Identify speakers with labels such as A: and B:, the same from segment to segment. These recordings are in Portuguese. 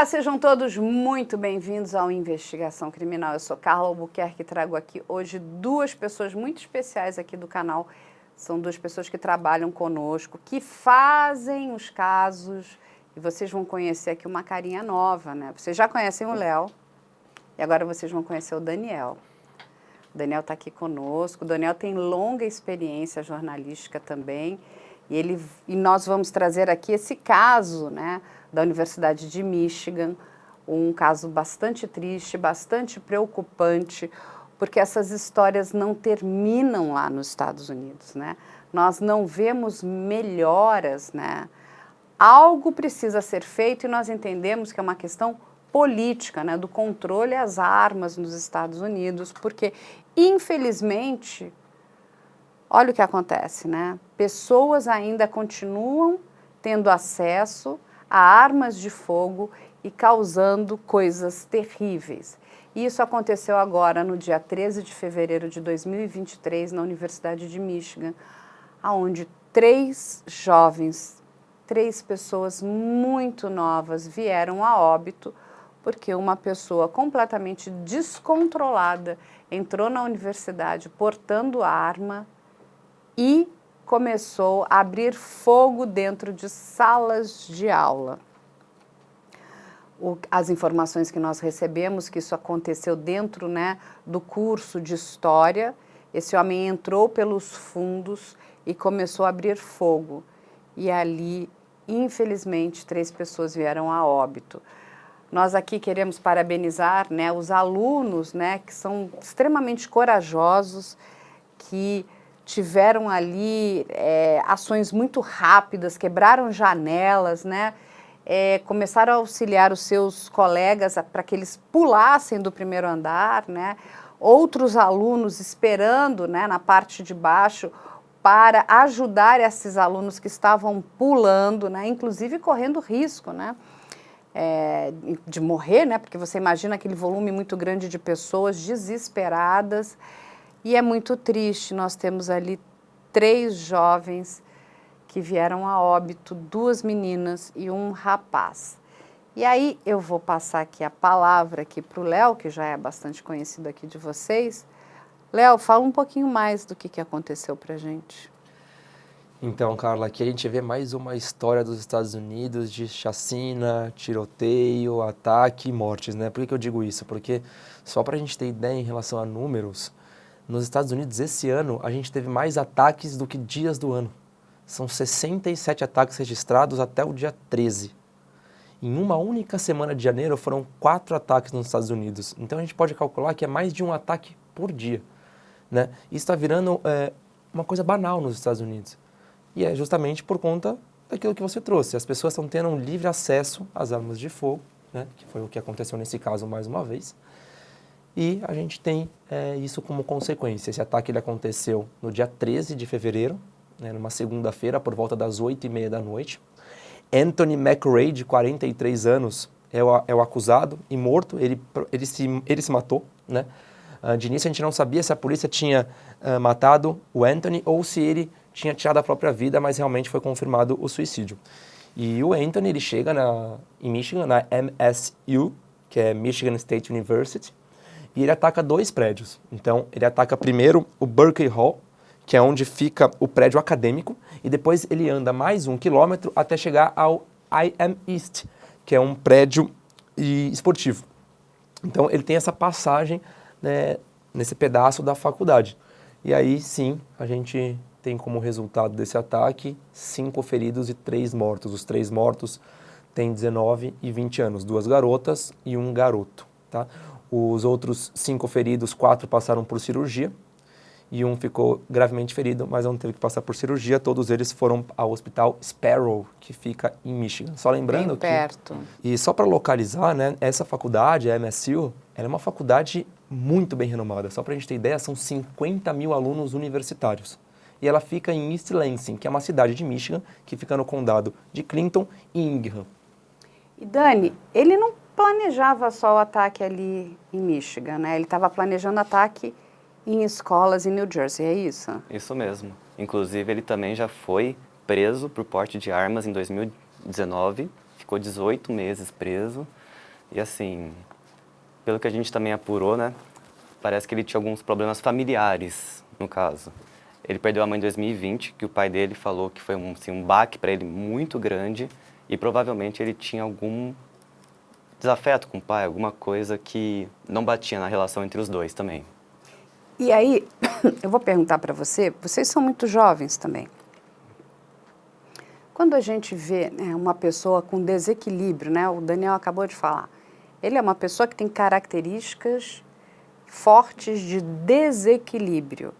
A: Olá, sejam todos muito bem-vindos ao Investigação Criminal. Eu sou Carla Albuquerque e trago aqui hoje duas pessoas muito especiais aqui do canal. São duas pessoas que trabalham conosco, que fazem os casos, e vocês vão conhecer aqui uma carinha nova, né? Vocês já conhecem o Léo, e agora vocês vão conhecer o Daniel. O Daniel está aqui conosco, o Daniel tem longa experiência jornalística também, e nós vamos trazer aqui esse caso, né, da Universidade de Michigan, um caso bastante triste, bastante preocupante, porque essas histórias não terminam lá nos Estados Unidos, né? Nós não vemos melhoras, né? Algo precisa ser feito e nós entendemos que é uma questão política, né, do controle às armas nos Estados Unidos, porque, infelizmente, olha o que acontece, né? Pessoas ainda continuam tendo acesso a armas de fogo e causando coisas terríveis. E isso aconteceu agora, no dia 13 de fevereiro de 2023, na Universidade de Michigan, onde três pessoas muito novas vieram a óbito porque uma pessoa completamente descontrolada entrou na universidade portando arma e começou a abrir fogo dentro de salas de aula. As informações que nós recebemos, que isso aconteceu dentro, né, do curso de História, esse homem entrou pelos fundos e começou a abrir fogo. E ali, infelizmente, 3 pessoas vieram a óbito. Nós aqui queremos parabenizar, né, os alunos, né, que são extremamente corajosos, que tiveram ali ações muito rápidas, quebraram janelas, né, começaram a auxiliar os seus colegas para que eles pulassem do primeiro andar, né, outros alunos esperando, né, na parte de baixo para ajudar esses alunos que estavam pulando, né, inclusive correndo risco, né, de morrer, né, porque você imagina aquele volume muito grande de pessoas desesperadas. E é muito triste, nós temos ali 3 jovens que vieram a óbito, 2 meninas e um rapaz. E aí eu vou passar aqui a palavra aqui para o Léo, que já é bastante conhecido aqui de vocês. Léo, fala um pouquinho mais do que aconteceu para a gente.
B: Então, Carla, aqui a gente vê mais uma história dos Estados Unidos de chacina, tiroteio, ataque e mortes, né? Por que eu digo isso? Porque, só para a gente ter ideia em relação a números, nos Estados Unidos, esse ano, a gente teve mais ataques do que dias do ano. São 67 ataques registrados até o dia 13. Em uma única semana de janeiro, foram 4 ataques nos Estados Unidos. Então, a gente pode calcular que é mais de um ataque por dia, né? Isso está virando uma coisa banal nos Estados Unidos. E é justamente por conta daquilo que você trouxe. As pessoas estão tendo um livre acesso às armas de fogo, né? Que foi o que aconteceu nesse caso mais uma vez. E a gente tem isso como consequência. Esse ataque ele aconteceu no dia 13 de fevereiro, né, numa segunda-feira, por volta das 8h30 da noite. Anthony McRae, de 43 anos, é o acusado e morto. Ele se matou, né? De início a gente não sabia se a polícia tinha matado o Anthony ou se ele tinha tirado a própria vida, mas realmente foi confirmado o suicídio. E o Anthony ele chega em Michigan, na MSU, que é Michigan State University, e ele ataca 2 prédios. Então, ele ataca primeiro o Berkeley Hall, que é onde fica o prédio acadêmico, e depois ele anda mais 1 quilômetro até chegar ao IM East, que é um prédio esportivo. Então, ele tem essa passagem, né, nesse pedaço da faculdade. E aí, sim, a gente tem como resultado desse ataque 5 feridos e 3 mortos. Os 3 mortos têm 19 e 20 anos, 2 garotas e 1 garoto, tá? Os outros 5 feridos, 4 passaram por cirurgia e 1 ficou gravemente ferido, mas não teve que passar por cirurgia. Todos eles foram ao Hospital Sparrow, que fica em Michigan. Só lembrando
A: bem perto.
B: E só para localizar, né, essa faculdade, a MSU, ela é uma faculdade muito bem renomada. Só para a gente ter ideia, são 50 mil alunos universitários. E ela fica em East Lansing, que é uma cidade de Michigan, que fica no condado de Clinton e Ingham.
A: E Dani, ele não planejava só o ataque ali em Michigan, né? Ele estava planejando ataque em escolas em New Jersey, é isso?
C: Isso mesmo. Inclusive, ele também já foi preso por porte de armas em 2019, ficou 18 meses preso. E assim, pelo que a gente também apurou, né, parece que ele tinha alguns problemas familiares, no caso. Ele perdeu a mãe em 2020, que o pai dele falou que foi um baque para ele muito grande, e provavelmente ele tinha algum desafeto com o pai, alguma coisa que não batia na relação entre os dois também.
A: E aí, eu vou perguntar para vocês são muito jovens também. Quando a gente vê, né, uma pessoa com desequilíbrio, né, o Daniel acabou de falar, ele é uma pessoa que tem características fortes de desequilíbrio,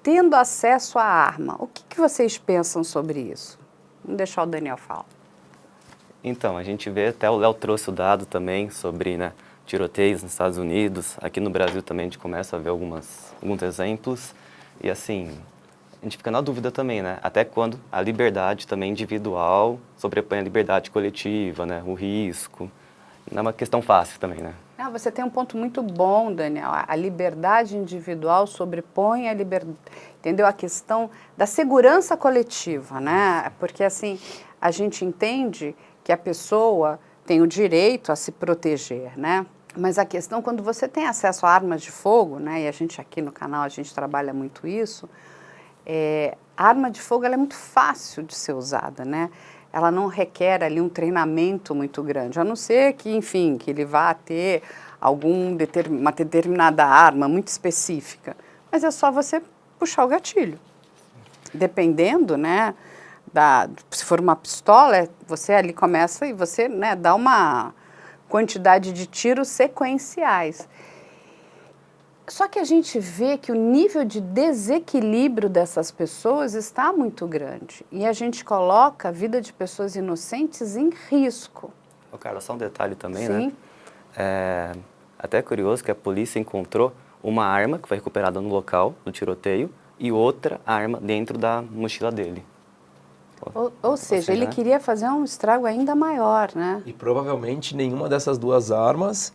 A: tendo acesso à arma. O que vocês pensam sobre isso? Vamos deixar o Daniel falar.
C: Então, a gente vê, até o Léo trouxe o dado também sobre, né, tiroteios nos Estados Unidos. Aqui no Brasil também a gente começa a ver alguns exemplos. E assim, a gente fica na dúvida também, né? Até quando a liberdade também individual sobrepõe a liberdade coletiva, né? O risco. Não é uma questão fácil também, né?
A: Ah, você tem um ponto muito bom, Daniel. A liberdade individual sobrepõe a liberdade, entendeu? A questão da segurança coletiva, né? Porque assim, a gente entende que a pessoa tem o direito a se proteger, né? Mas a questão, quando você tem acesso a armas de fogo, né? E a gente aqui no canal, a gente trabalha muito isso, a arma de fogo ela é muito fácil de ser usada, né? Ela não requer ali um treinamento muito grande, a não ser que, enfim, que ele vá ter uma determinada arma muito específica. Mas é só você puxar o gatilho. Dependendo, né, se for uma pistola, você ali começa e você, né, dá uma quantidade de tiros sequenciais. Só que a gente vê que o nível de desequilíbrio dessas pessoas está muito grande. E a gente coloca a vida de pessoas inocentes em risco.
C: Ô, Carla, só um detalhe também,
A: Sim.
C: né? Até curioso que a polícia encontrou uma arma que foi recuperada no local do tiroteio e outra arma dentro da mochila dele.
A: Ou seja, ele queria fazer um estrago ainda maior, né?
B: E provavelmente nenhuma dessas duas armas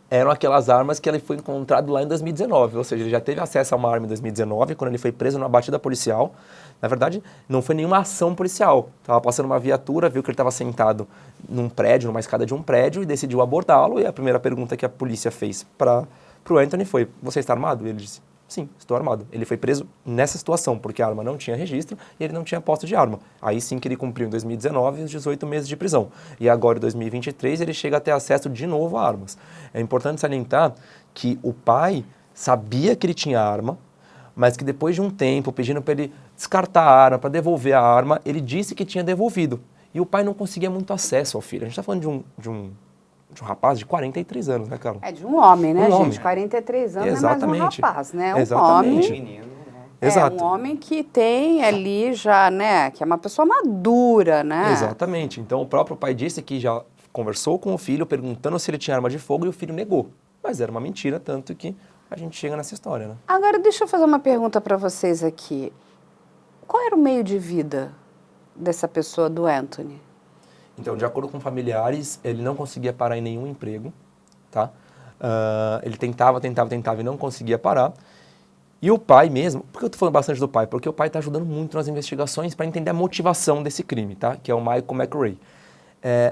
B: eram aquelas armas que ele foi encontrado lá em 2019, ou seja, ele já teve acesso a uma arma em 2019, quando ele foi preso numa batida policial. Na verdade, não foi nenhuma ação policial. Estava passando uma viatura, viu que ele estava sentado num prédio, numa escada de um prédio, e decidiu abordá-lo. E a primeira pergunta que a polícia fez para o Anthony foi: você está armado? E ele disse: sim, estou armado. Ele foi preso nessa situação, porque a arma não tinha registro e ele não tinha posse de arma. Aí sim que ele cumpriu em 2019 os 18 meses de prisão. E agora, em 2023, ele chega a ter acesso de novo a armas. É importante salientar que o pai sabia que ele tinha arma, mas que depois de um tempo, pedindo para ele descartar a arma, para devolver a arma, ele disse que tinha devolvido. E o pai não conseguia muito acesso ao filho. A gente está falando de um rapaz de 43 anos, né, Carla?
A: É de um homem, né,
B: Um
A: gente?
B: homem.
A: 43 anos
B: Exatamente.
A: não é mais um rapaz, né? É um
B: Exatamente.
A: homem.
C: Menino, né?
B: Exato.
A: É um homem que tem ali já, né, que é uma pessoa madura, né?
B: Exatamente. Então, o próprio pai disse que já conversou com o filho, perguntando se ele tinha arma de fogo, e o filho negou. Mas era uma mentira, tanto que a gente chega nessa história, né?
A: Agora, deixa eu fazer uma pergunta para vocês aqui. Qual era o meio de vida dessa pessoa, do Anthony?
B: Então, de acordo com familiares, ele não conseguia parar em nenhum emprego, tá? Ele tentava e não conseguia parar. E o pai mesmo, por que eu estou falando bastante do pai? Porque o pai está ajudando muito nas investigações para entender a motivação desse crime, tá? Que é o Michael McRae.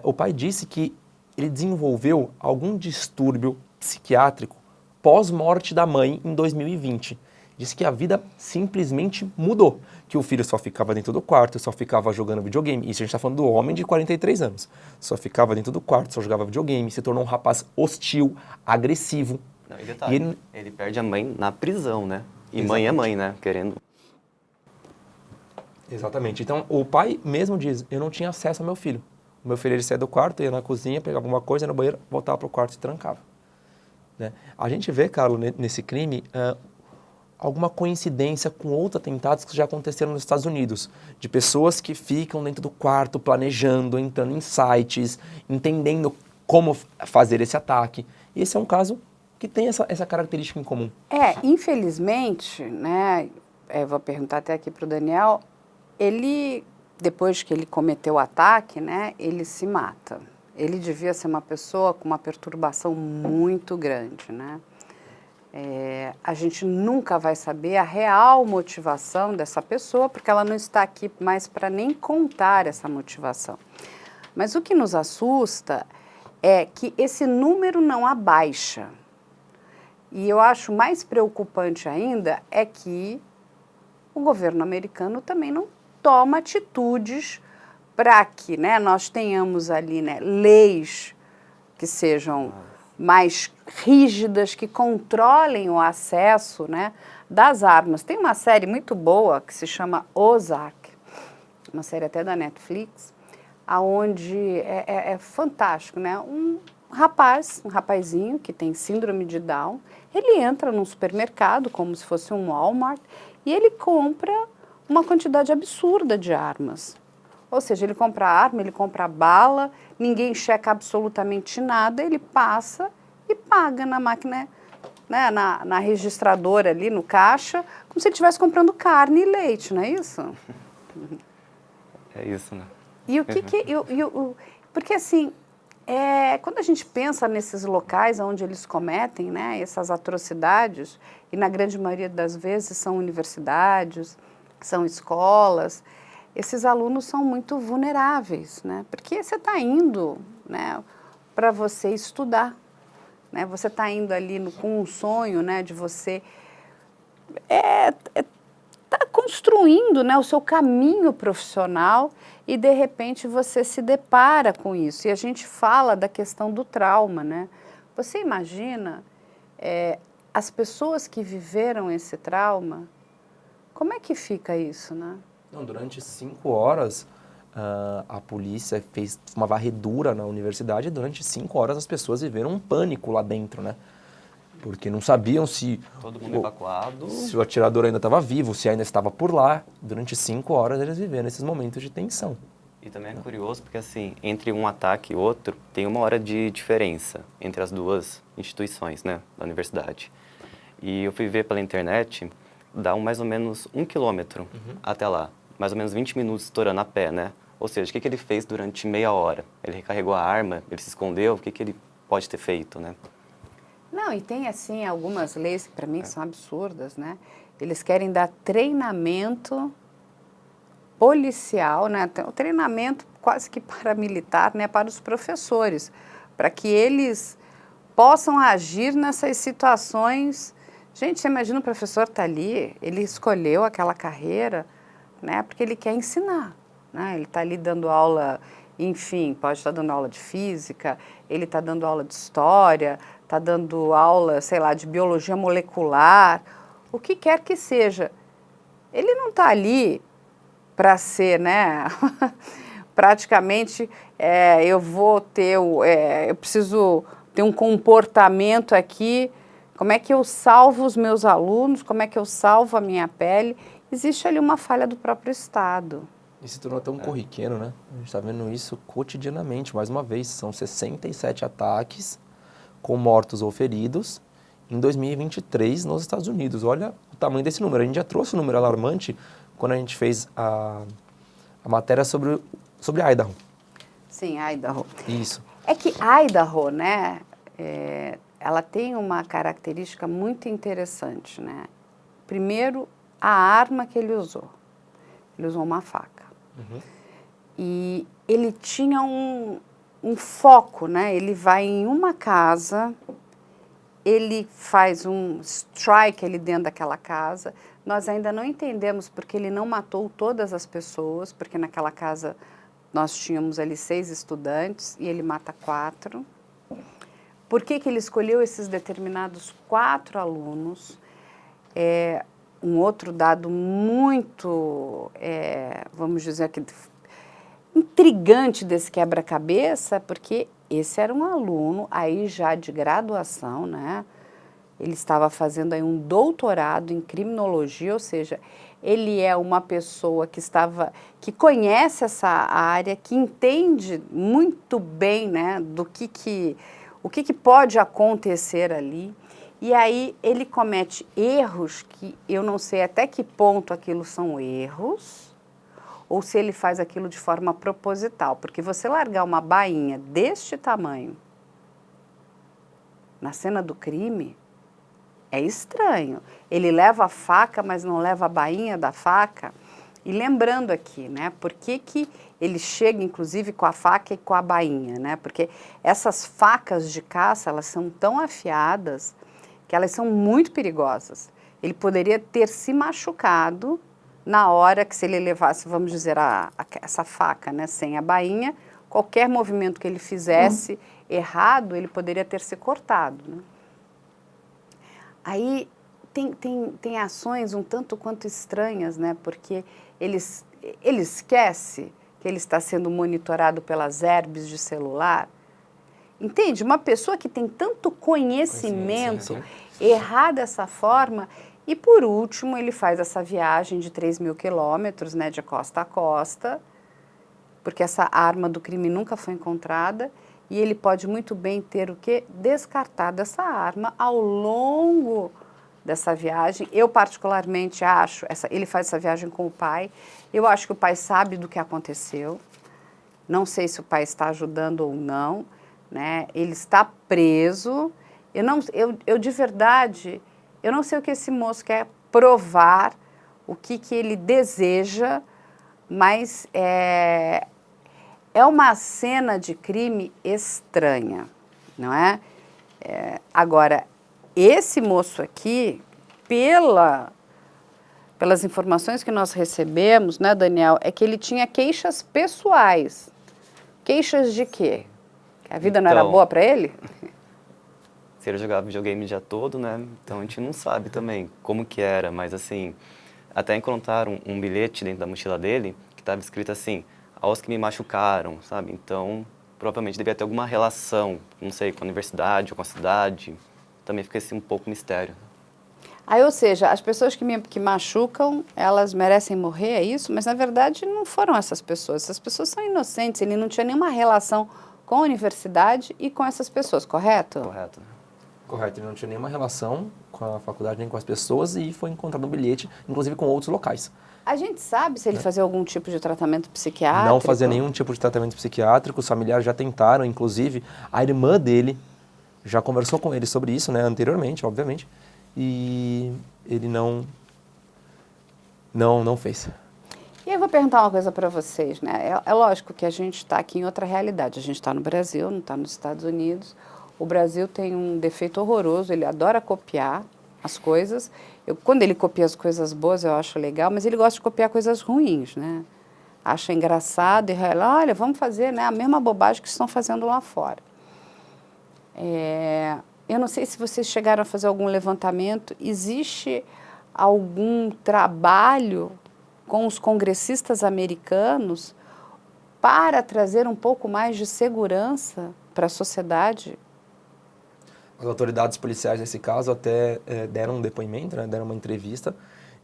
B: O pai disse que ele desenvolveu algum distúrbio psiquiátrico pós-morte da mãe em 2020. Disse que a vida simplesmente mudou, que o filho só ficava dentro do quarto, só ficava jogando videogame. Isso a gente está falando do homem de 43 anos. Só ficava dentro do quarto, só jogava videogame, se tornou um rapaz hostil, agressivo.
C: Não, e detalhe, ele perde a mãe na prisão, né? E mãe é mãe, né? Querendo.
B: Exatamente. Então, o pai mesmo diz: eu não tinha acesso ao meu filho. O meu filho, ele saía do quarto, ia na cozinha, pegava alguma coisa, ia no banheiro, voltava para o quarto e se trancava. Né? A gente vê, Carlos, nesse crime, alguma coincidência com outros atentados que já aconteceram nos Estados Unidos, de pessoas que ficam dentro do quarto planejando, entrando em sites, entendendo como fazer esse ataque. E esse é um caso que tem essa característica em comum.
A: Infelizmente, né, vou perguntar até aqui para o Daniel, ele, depois que ele cometeu o ataque, né, ele se mata. Ele devia ser uma pessoa com uma perturbação muito grande, né? A gente nunca vai saber a real motivação dessa pessoa, porque ela não está aqui mais para nem contar essa motivação. Mas o que nos assusta é que esse número não abaixa. E eu acho mais preocupante ainda é que o governo americano também não toma atitudes para que, né, nós tenhamos ali, né, leis que sejam mais rígidas, que controlem o acesso, né, das armas. Tem uma série muito boa que se chama Ozark, uma série até da Netflix, aonde é fantástico, né? Um rapazinho que tem síndrome de Down, ele entra num supermercado, como se fosse um Walmart, e ele compra uma quantidade absurda de armas. Ou seja, ele compra arma, ele compra bala, ninguém checa absolutamente nada, ele passa e paga na máquina, né, na registradora ali, no caixa, como se ele estivesse comprando carne e leite, não é isso?
C: É isso, né?
A: E o que porque assim, quando a gente pensa nesses locais onde eles cometem, né, essas atrocidades, e na grande maioria das vezes são universidades, são escolas, esses alunos são muito vulneráveis, né? Porque você está indo, né, para você estudar, né? Você está indo ali com um sonho, né, de você tá construindo, né, o seu caminho profissional e de repente você se depara com isso. E a gente fala da questão do trauma, né? Você imagina as pessoas que viveram esse trauma, como é que fica isso, né?
B: Não, durante 5 horas, a polícia fez uma varredura na universidade e durante 5 horas as pessoas viveram um pânico lá dentro, né? Porque não sabiam se
C: Todo mundo evacuado.
B: Se o atirador ainda estava vivo, se ainda estava por lá. Durante 5 horas eles viveram esses momentos de tensão.
C: E também é curioso porque, assim, entre um ataque e outro, tem 1 hora de diferença entre as duas instituições, né, da universidade. E eu fui ver pela internet, dá mais ou menos 1 quilômetro até lá. Mais ou menos 20 minutos estourando a pé, né? Ou seja, o que ele fez durante meia hora? Ele recarregou a arma, ele se escondeu, o que ele pode ter feito, né?
A: Não, e tem assim algumas leis que para mim são absurdas, né? Eles querem dar treinamento policial, né? O treinamento quase que paramilitar, né, para os professores, para que eles possam agir nessas situações. Gente, você imagina o professor tá ali, ele escolheu aquela carreira, né, porque ele quer ensinar, né? Ele está ali dando aula, enfim, pode estar dando aula de física, ele está dando aula de história, está dando aula, sei lá, de biologia molecular, o que quer que seja. Ele não está ali para ser, né, praticamente, eu vou ter, eu preciso ter um comportamento aqui, como é que eu salvo os meus alunos, como é que eu salvo a minha pele. Existe ali uma falha do próprio Estado.
B: E se tornou tão corriqueiro, né? A gente está vendo isso cotidianamente, mais uma vez. São 67 ataques com mortos ou feridos em 2023 nos Estados Unidos. Olha o tamanho desse número. A gente já trouxe um número alarmante quando a gente fez a matéria sobre Idaho.
A: Sim, Idaho.
B: Isso.
A: É que Idaho, né, ela tem uma característica muito interessante, né? Primeiro, a arma que ele usou. Ele usou uma faca. E ele tinha um foco, né? Ele vai em uma casa, ele faz um strike ali dentro daquela casa. Nós ainda não entendemos porque ele não matou todas as pessoas, porque naquela casa nós tínhamos ali 6 estudantes e ele mata 4. Por que ele escolheu esses determinados 4 alunos? Um outro dado muito, vamos dizer que intrigante desse quebra-cabeça, porque esse era um aluno aí já de graduação, né? Ele estava fazendo aí um doutorado em criminologia, ou seja, ele é uma pessoa que conhece essa área, que entende muito bem, né, o que pode acontecer ali. E aí ele comete erros que eu não sei até que ponto aquilo são erros, ou se ele faz aquilo de forma proposital. Porque você largar uma bainha deste tamanho na cena do crime é estranho. Ele leva a faca, mas não leva a bainha da faca. E lembrando aqui, né, por que ele chega, inclusive, com a faca e com a bainha, né? Porque essas facas de caça, elas são tão afiadas que elas são muito perigosas. Ele poderia ter se machucado na hora que, se ele levasse, vamos dizer, essa faca, né, sem a bainha, qualquer movimento que ele fizesse errado, ele poderia ter se cortado, né? Aí tem ações um tanto quanto estranhas, né? Porque ele esquece que ele está sendo monitorado pelas herbes de celular. Entende? Uma pessoa que tem tanto conhecimento errar dessa forma. E, por último, ele faz essa viagem de 3.000 quilômetros, né, de costa a costa, porque essa arma do crime nunca foi encontrada, e ele pode muito bem ter o quê? Descartado essa arma ao longo dessa viagem. Eu, particularmente, acho, ele faz essa viagem com o pai, eu acho que o pai sabe do que aconteceu, não sei se o pai está ajudando ou não, né? Ele está preso, eu de verdade, eu não sei o que esse moço quer provar, o que ele deseja, mas é uma cena de crime estranha, não é? Agora, esse moço aqui, pelas informações que nós recebemos, né, Daniel, é que ele tinha queixas pessoais. Queixas de quê? Que a vida não era boa para ele?
C: Se ele jogava videogame o dia todo, né? Então a gente não sabe também como que era, mas assim, até encontraram um bilhete dentro da mochila dele que estava escrito assim: aos que me machucaram, sabe? Então, provavelmente devia ter alguma relação, não sei, com a universidade ou com a cidade. Também fica assim um pouco mistério.
A: Aí, ou seja, as pessoas que machucam, elas merecem morrer, é isso? Mas, na verdade, não foram essas pessoas. Essas pessoas são inocentes, ele não tinha nenhuma relação com a universidade e com essas pessoas, correto?
C: Correto.
B: Correto, ele não tinha nenhuma relação com a faculdade nem com as pessoas e foi encontrado um bilhete, inclusive com outros locais.
A: A gente sabe se ele fazia algum tipo de tratamento psiquiátrico?
B: Não fazia nenhum tipo de tratamento psiquiátrico, os familiares já tentaram, inclusive a irmã dele já conversou com ele sobre isso, né, anteriormente, obviamente, e ele não fez.
A: E eu vou perguntar uma coisa para vocês, né? É lógico que a gente está aqui em outra realidade, a gente está no Brasil, não está nos Estados Unidos. O Brasil tem um defeito horroroso, ele adora copiar as coisas. Quando ele copia as coisas boas, eu acho legal, mas ele gosta de copiar coisas ruins, né? Acha engraçado e fala, olha, vamos fazer, né, a mesma bobagem que estão fazendo lá fora. Eu não sei se vocês chegaram a fazer algum levantamento, existe algum trabalho com os congressistas americanos para trazer um pouco mais de segurança para a sociedade?
B: As autoridades policiais, nesse caso, até deram um depoimento, né, deram uma entrevista,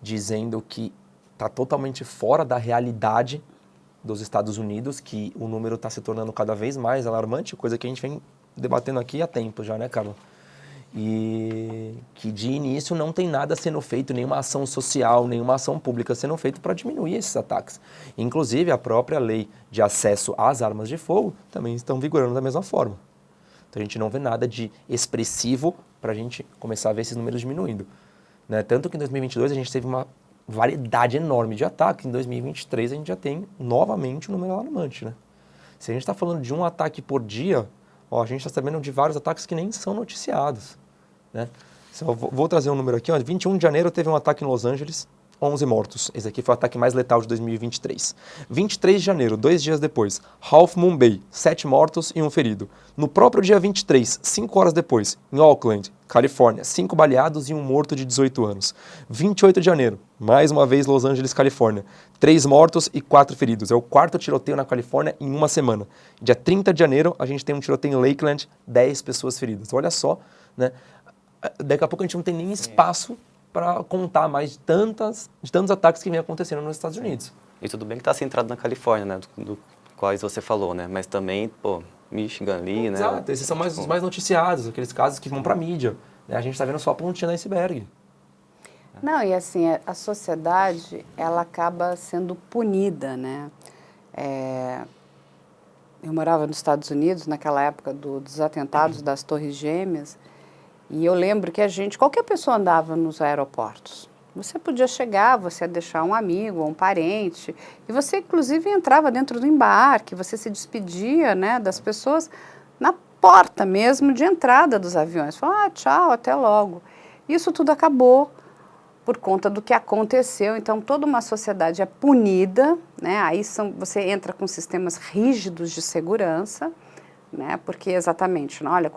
B: dizendo que está totalmente fora da realidade dos Estados Unidos, que o número está se tornando cada vez mais alarmante, coisa que a gente vem debatendo aqui há tempo já, né, Carla? E que de início não tem nada sendo feito, nenhuma ação social, nenhuma ação pública sendo feita para diminuir esses ataques. Inclusive, a própria lei de acesso às armas de fogo também estão vigorando da mesma forma. Então, a gente não vê nada de expressivo para a gente começar a ver esses números diminuindo, né? Tanto que em 2022 a gente teve uma variedade enorme de ataques, em 2023 a gente já tem novamente um número alarmante, né? Se a gente está falando de um ataque por dia, a gente está sabendo de vários ataques que nem são noticiados, né? Vou trazer um número aqui, 21 de janeiro teve um ataque em Los Angeles, 11 mortos. Esse aqui foi o ataque mais letal de 2023. 23 de janeiro, 2 dias depois, Half Moon Bay, 7 mortos e 1 ferido. No próprio dia 23, 5 horas depois, em Oakland, Califórnia, 5 baleados e 1 morto de 18 anos. 28 de janeiro, mais uma vez Los Angeles, Califórnia, 3 mortos e 4 feridos. É o 4º tiroteio na Califórnia em uma semana. Dia 30 de janeiro, a gente tem um tiroteio em Lakeland, 10 pessoas feridas. Olha só, né? Daqui a pouco a gente não tem nem espaço para contar mais de tantos ataques que vem acontecendo nos Estados Unidos.
C: E tudo bem que está centrado na Califórnia, né, do quais você falou, né, mas também, Michigan ali, né.
B: Exato, esses são os mais noticiados, aqueles casos que vão para a mídia, né? A gente está vendo só a pontinha do iceberg.
A: Não, e assim, a sociedade, ela acaba sendo punida, né. Eu morava nos Estados Unidos naquela época dos atentados das Torres Gêmeas, e eu lembro que qualquer pessoa andava nos aeroportos. Você podia chegar, você ia deixar um amigo ou um parente, e você, inclusive, entrava dentro do embarque, você se despedia, né, das pessoas na porta mesmo de entrada dos aviões. Falava, tchau, até logo. Isso tudo acabou por conta do que aconteceu. Então, toda uma sociedade é punida, né? Aí você entra com sistemas rígidos de segurança, né? Porque exatamente, não, olha,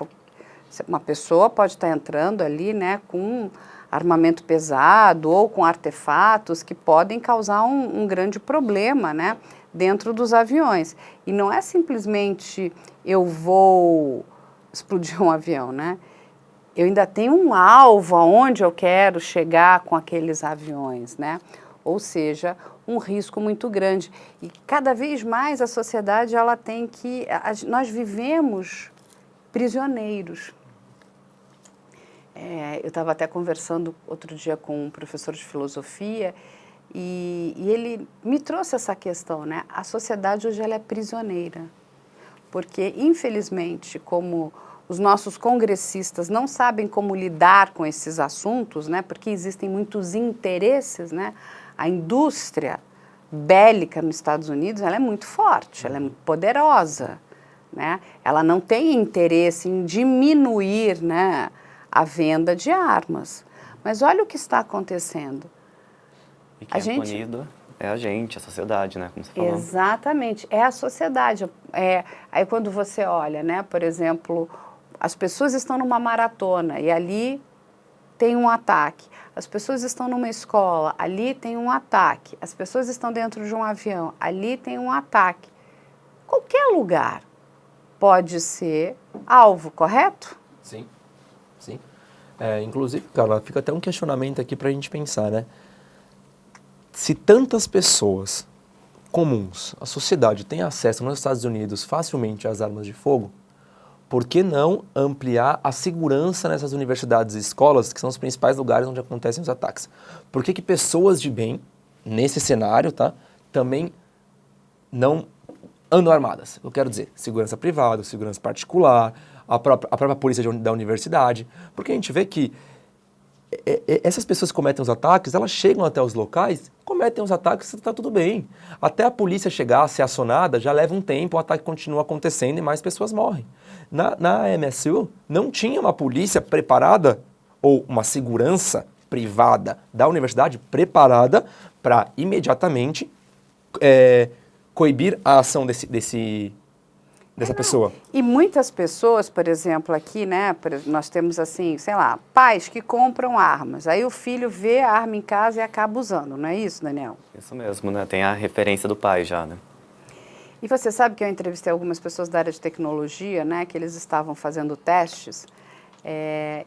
A: uma pessoa pode estar entrando ali, né, com armamento pesado ou com artefatos que podem causar um grande problema, né, dentro dos aviões. E não é simplesmente eu vou explodir um avião, né? Eu ainda tenho um alvo aonde eu quero chegar com aqueles aviões, né? Ou seja, um risco muito grande. E cada vez mais a sociedade ela tem que... Nós vivemos prisioneiros. Eu estava até conversando outro dia com um professor de filosofia e ele me trouxe essa questão, né? A sociedade hoje ela é prisioneira, porque infelizmente como os nossos congressistas não sabem como lidar com esses assuntos, né? Porque existem muitos interesses, né? A indústria bélica nos Estados Unidos ela é muito forte, ela é muito poderosa, né? Ela não tem interesse em diminuir, né, a venda de armas. Mas olha o que está acontecendo.
C: E quem é punido é a gente, a sociedade, né? Como você falou.
A: Exatamente, é a sociedade. Aí quando você olha, né, por exemplo, as pessoas estão numa maratona e ali tem um ataque. As pessoas estão numa escola, ali tem um ataque. As pessoas estão dentro de um avião, ali tem um ataque. Qualquer lugar pode ser alvo, correto?
B: Sim, sim. Inclusive, Carla, fica até um questionamento aqui para a gente pensar, né? Se tantas pessoas comuns, a sociedade tem acesso nos Estados Unidos facilmente às armas de fogo, por que não ampliar a segurança nessas universidades e escolas, que são os principais lugares onde acontecem os ataques? Por que pessoas de bem, nesse cenário, tá, também não andam armadas? Eu quero dizer, segurança privada, segurança particular, a própria polícia da universidade, porque a gente vê que essas pessoas que cometem os ataques, elas chegam até os locais, cometem os ataques e está tudo bem. Até a polícia chegar, ser acionada, já leva um tempo, o ataque continua acontecendo e mais pessoas morrem. Na MSU, não tinha uma polícia preparada ou uma segurança privada da universidade preparada para imediatamente coibir a ação dessa pessoa.
A: E muitas pessoas, por exemplo, aqui, né, nós temos assim, sei lá, pais que compram armas. Aí o filho vê a arma em casa e acaba usando, não é isso, Daniel?
C: Isso mesmo, né? Tem a referência do pai já, né?
A: E você sabe que eu entrevistei algumas pessoas da área de tecnologia, né, que eles estavam fazendo testes.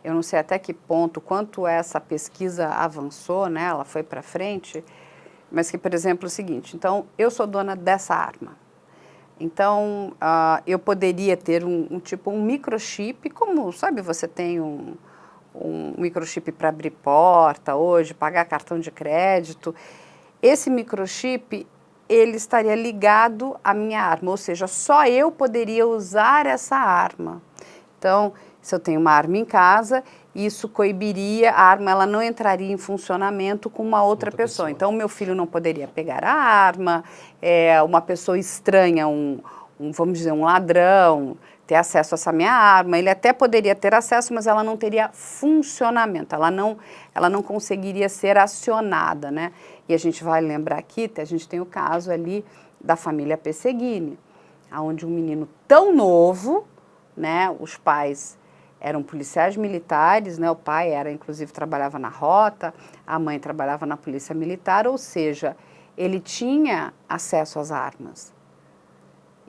A: Eu não sei até que ponto, quanto essa pesquisa avançou, né, ela foi para frente, mas que, por exemplo, é o seguinte, então, eu sou dona dessa arma. Então, eu poderia ter um microchip, como, sabe, você tem um microchip para abrir porta hoje, pagar cartão de crédito. Esse microchip, ele estaria ligado à minha arma, ou seja, só eu poderia usar essa arma. Então, se eu tenho uma arma em casa, isso coibiria, a arma ela não entraria em funcionamento com uma outra pessoa. Então, o meu filho não poderia pegar a arma, uma pessoa estranha, vamos dizer, um ladrão, ter acesso a essa minha arma. Ele até poderia ter acesso, mas ela não teria funcionamento, ela não conseguiria ser acionada, né? E a gente vai lembrar aqui, a gente tem o caso ali da família Pesseguini, onde um menino tão novo, né, os pais eram policiais militares, né? O pai inclusive trabalhava na rota, a mãe trabalhava na polícia militar, ou seja, ele tinha acesso às armas.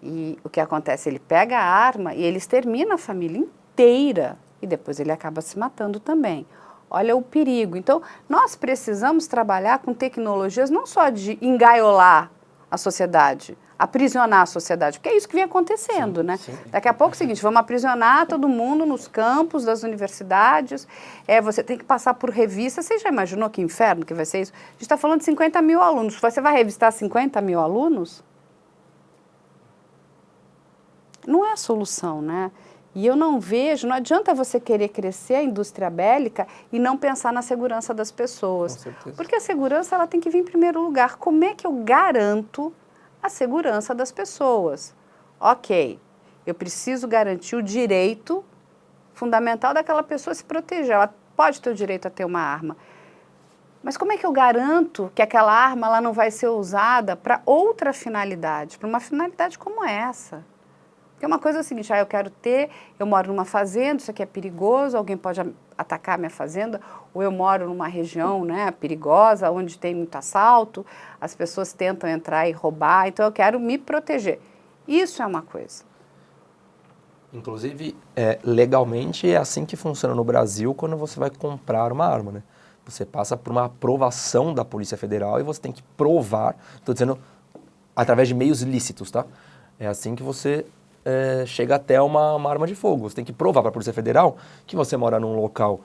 A: E o que acontece? Ele pega a arma e ele extermina a família inteira e depois ele acaba se matando também. Olha o perigo. Então, nós precisamos trabalhar com tecnologias não só de engaiolar a sociedade, aprisionar a sociedade, porque é isso que vem acontecendo, sim, né? Sim. Daqui a pouco é o seguinte, vamos aprisionar todo mundo nos campos das universidades, você tem que passar por revista. Você já imaginou que inferno que vai ser isso? A gente está falando de 50 mil alunos, você vai revistar 50 mil alunos? Não é a solução, né? E eu não vejo, não adianta você querer crescer a indústria bélica e não pensar na segurança das pessoas.
B: Com certeza.
A: Porque a segurança ela tem que vir em primeiro lugar. Como é que eu garanto a segurança das pessoas? Ok, eu preciso garantir o direito fundamental daquela pessoa se proteger. Ela pode ter o direito a ter uma arma. Mas como é que eu garanto que aquela arma ela não vai ser usada para outra finalidade, para uma finalidade como essa? Porque uma coisa é o seguinte, eu quero ter, eu moro numa fazenda, isso aqui é perigoso, alguém pode atacar a minha fazenda, ou eu moro numa região, né, perigosa, onde tem muito assalto, as pessoas tentam entrar e roubar, então eu quero me proteger. Isso é uma coisa.
B: Inclusive, legalmente é assim que funciona no Brasil quando você vai comprar uma arma, né? Você passa por uma aprovação da Polícia Federal e você tem que provar, estou dizendo, através de meios lícitos, tá? É assim que você chega até uma arma de fogo. Você tem que provar para a Polícia Federal que você mora num local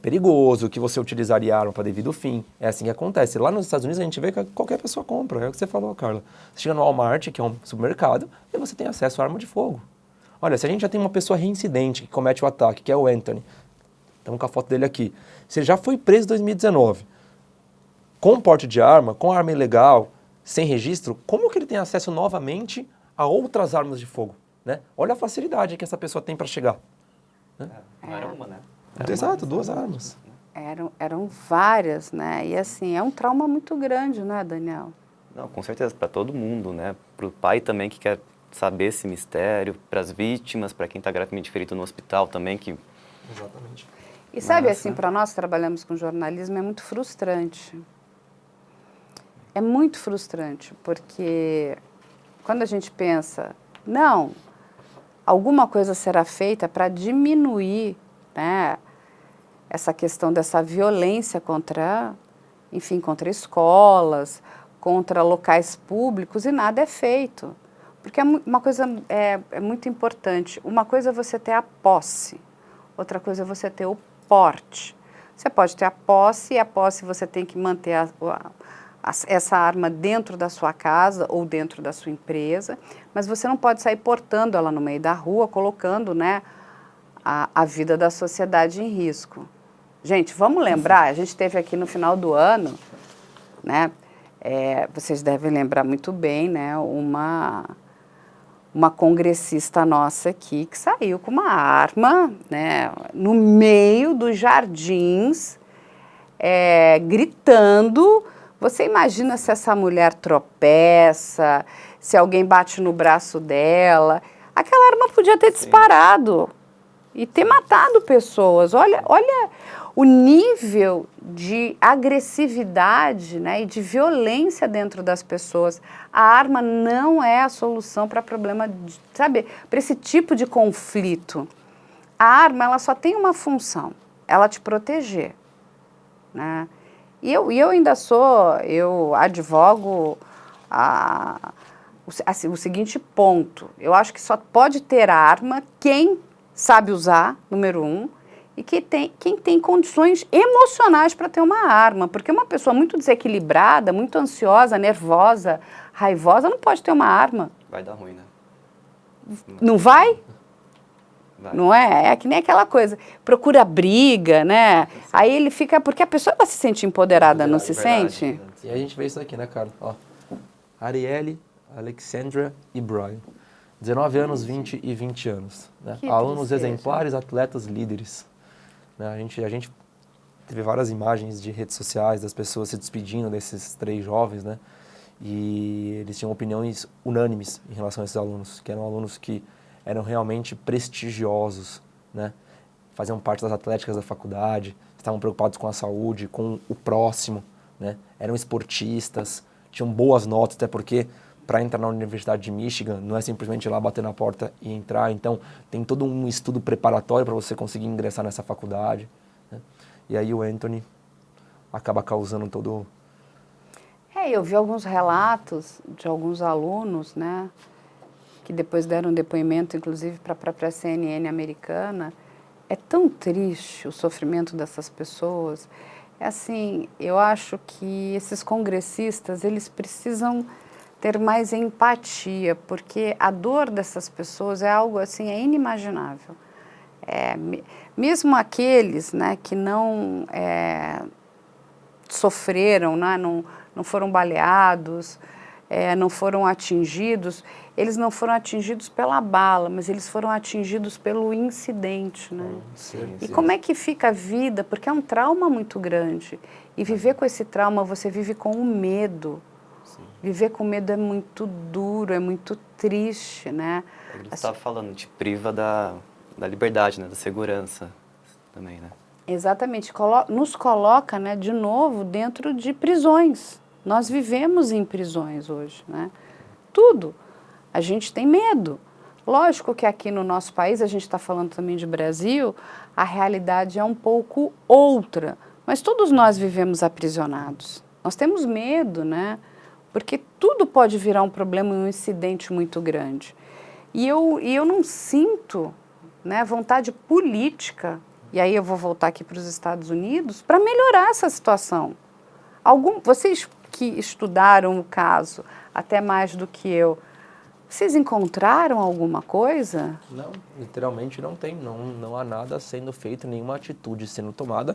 B: perigoso, que você utilizaria a arma para devido fim. É assim que acontece. Lá nos Estados Unidos a gente vê que qualquer pessoa compra. É o que você falou, Carla. Você chega no Walmart, que é um supermercado, e você tem acesso à arma de fogo. Olha, se a gente já tem uma pessoa reincidente que comete o ataque, que é o Anthony, estamos com a foto dele aqui. Se ele já foi preso em 2019, com porte de arma, com arma ilegal, sem registro, como que ele tem acesso novamente a outras armas de fogo? Né? Olha a facilidade que essa pessoa tem para chegar. Né?
C: Não era uma, né?
B: Exato, duas armas.
A: Eram várias, né? E assim, é um trauma muito grande, né, Daniel?
C: Não, com certeza, para todo mundo, né? Para o pai também que quer saber esse mistério, para as vítimas, para quem está gravemente ferido no hospital também, que...
B: Exatamente.
A: E sabe, assim, para nós que trabalhamos com jornalismo, é muito frustrante. É muito frustrante, porque quando a gente pensa, não, alguma coisa será feita para diminuir, né, essa questão dessa violência contra, enfim, contra escolas, contra locais públicos, e nada é feito. Porque uma coisa é muito importante. Uma coisa é você ter a posse, outra coisa é você ter o porte. Você pode ter a posse, e a posse você tem que manter essa arma dentro da sua casa ou dentro da sua empresa, mas você não pode sair portando ela no meio da rua, colocando, né, a vida da sociedade em risco. Gente, vamos lembrar, a gente teve aqui no final do ano, né, vocês devem lembrar muito bem, né, uma congressista nossa aqui que saiu com uma arma, né, no meio dos jardins, gritando. Você imagina se essa mulher tropeça, se alguém bate no braço dela, aquela arma podia ter disparado e ter matado pessoas. Olha o nível de agressividade, né, e de violência dentro das pessoas. A arma não é a solução para problema, sabe, para esse tipo de conflito. A arma, ela só tem uma função, ela te proteger, né? E eu ainda eu advogo o seguinte ponto. Eu acho que só pode ter arma quem sabe usar, número um, e quem tem condições emocionais para ter uma arma. Porque uma pessoa muito desequilibrada, muito ansiosa, nervosa, raivosa, não pode ter uma arma.
C: Vai dar ruim, né?
A: Não vai?
C: Vai.
A: Não é? É que nem aquela coisa, procura briga, né? Aí ele fica, porque a pessoa ela se sente empoderada, não se
C: Verdade.
A: sente?
B: E a gente vê isso aqui, né, Carla? Ó, Arielle, Alexandra e Brian. 19 anos, 20 e 20 anos. Né?
A: Que
B: Alunos
A: tristeza.
B: exemplares, atletas líderes. Né? A gente teve várias imagens de redes sociais das pessoas se despedindo desses 3 jovens, né? E eles tinham opiniões unânimes em relação a esses alunos, que eram alunos que eram realmente prestigiosos, né? Faziam parte das atléticas da faculdade, estavam preocupados com a saúde, com o próximo, né? Eram esportistas, tinham boas notas, até porque para entrar na Universidade de Michigan não é simplesmente ir lá bater na porta e entrar, então tem todo um estudo preparatório para você conseguir ingressar nessa faculdade, né? E aí o Anthony acaba causando todo...
A: Eu vi alguns relatos de alguns alunos, né, que depois deram depoimento, inclusive, para a própria CNN americana. É tão triste o sofrimento dessas pessoas. É assim, eu acho que esses congressistas, eles precisam ter mais empatia, porque a dor dessas pessoas é algo assim, é inimaginável. Mesmo aqueles, né, que não sofreram, né, não foram baleados, não foram atingidos, eles não foram atingidos pela bala, mas eles foram atingidos pelo incidente, né?
B: Sim,
A: E
B: sim.
A: como é que fica a vida? Porque é um trauma muito grande. E viver com esse trauma, você vive com o medo.
C: Sim.
A: Viver com medo é muito duro, é muito triste, né?
C: Você estava falando, te priva da liberdade, né? Da segurança também, né?
A: Exatamente. Nos coloca, né, de novo dentro de prisões. Nós vivemos em prisões hoje, né? Tudo. A gente tem medo. Lógico que aqui no nosso país, a gente está falando também de Brasil, a realidade é um pouco outra. Mas todos nós vivemos aprisionados. Nós temos medo, né? Porque tudo pode virar um problema, um incidente muito grande. E eu não sinto, né, vontade política, e aí eu vou voltar aqui para os Estados Unidos, para melhorar essa situação. Vocês que estudaram o caso até mais do que eu, vocês encontraram alguma coisa?
B: Não, literalmente não tem, não há nada sendo feito, nenhuma atitude sendo tomada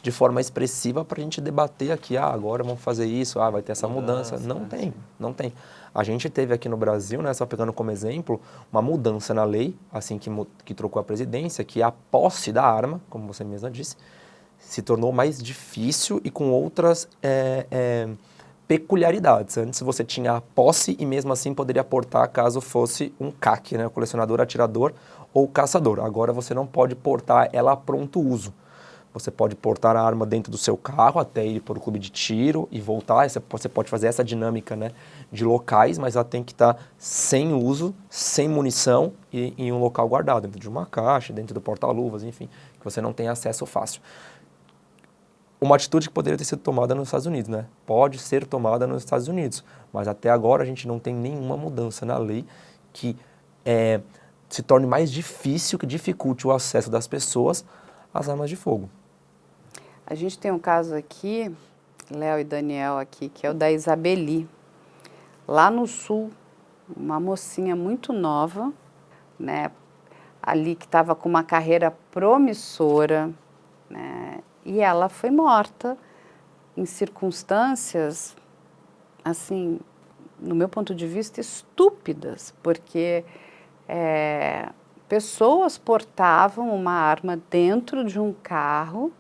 B: de forma expressiva para a gente debater aqui, agora vamos fazer isso, vai ter essa mudança. Não tem, não tem. A gente teve aqui no Brasil, né, só pegando como exemplo, uma mudança na lei, assim que trocou a presidência, que a posse da arma, como você mesma disse, se tornou mais difícil e com outras peculiaridades. Antes você tinha a posse e mesmo assim poderia portar caso fosse um CAC, né, colecionador, atirador ou caçador. Agora você não pode portar ela a pronto uso. Você pode portar a arma dentro do seu carro até ir para o clube de tiro e voltar. Você pode fazer essa dinâmica, né, de locais, mas ela tem que estar sem uso, sem munição e em um local guardado, dentro de uma caixa, dentro do porta-luvas, enfim, que você não tem acesso fácil. Uma atitude que poderia ter sido tomada nos Estados Unidos, né? Pode ser tomada nos Estados Unidos, mas até agora a gente não tem nenhuma mudança na lei que se torne mais difícil, que dificulte o acesso das pessoas às armas de fogo.
A: A gente tem um caso aqui, Léo e Daniel aqui, que é o da Isabeli. Lá no sul, uma mocinha muito nova, né, ali que estava com uma carreira promissora, né, e ela foi morta em circunstâncias, assim, no meu ponto de vista, estúpidas, porque pessoas portavam uma arma dentro de um carro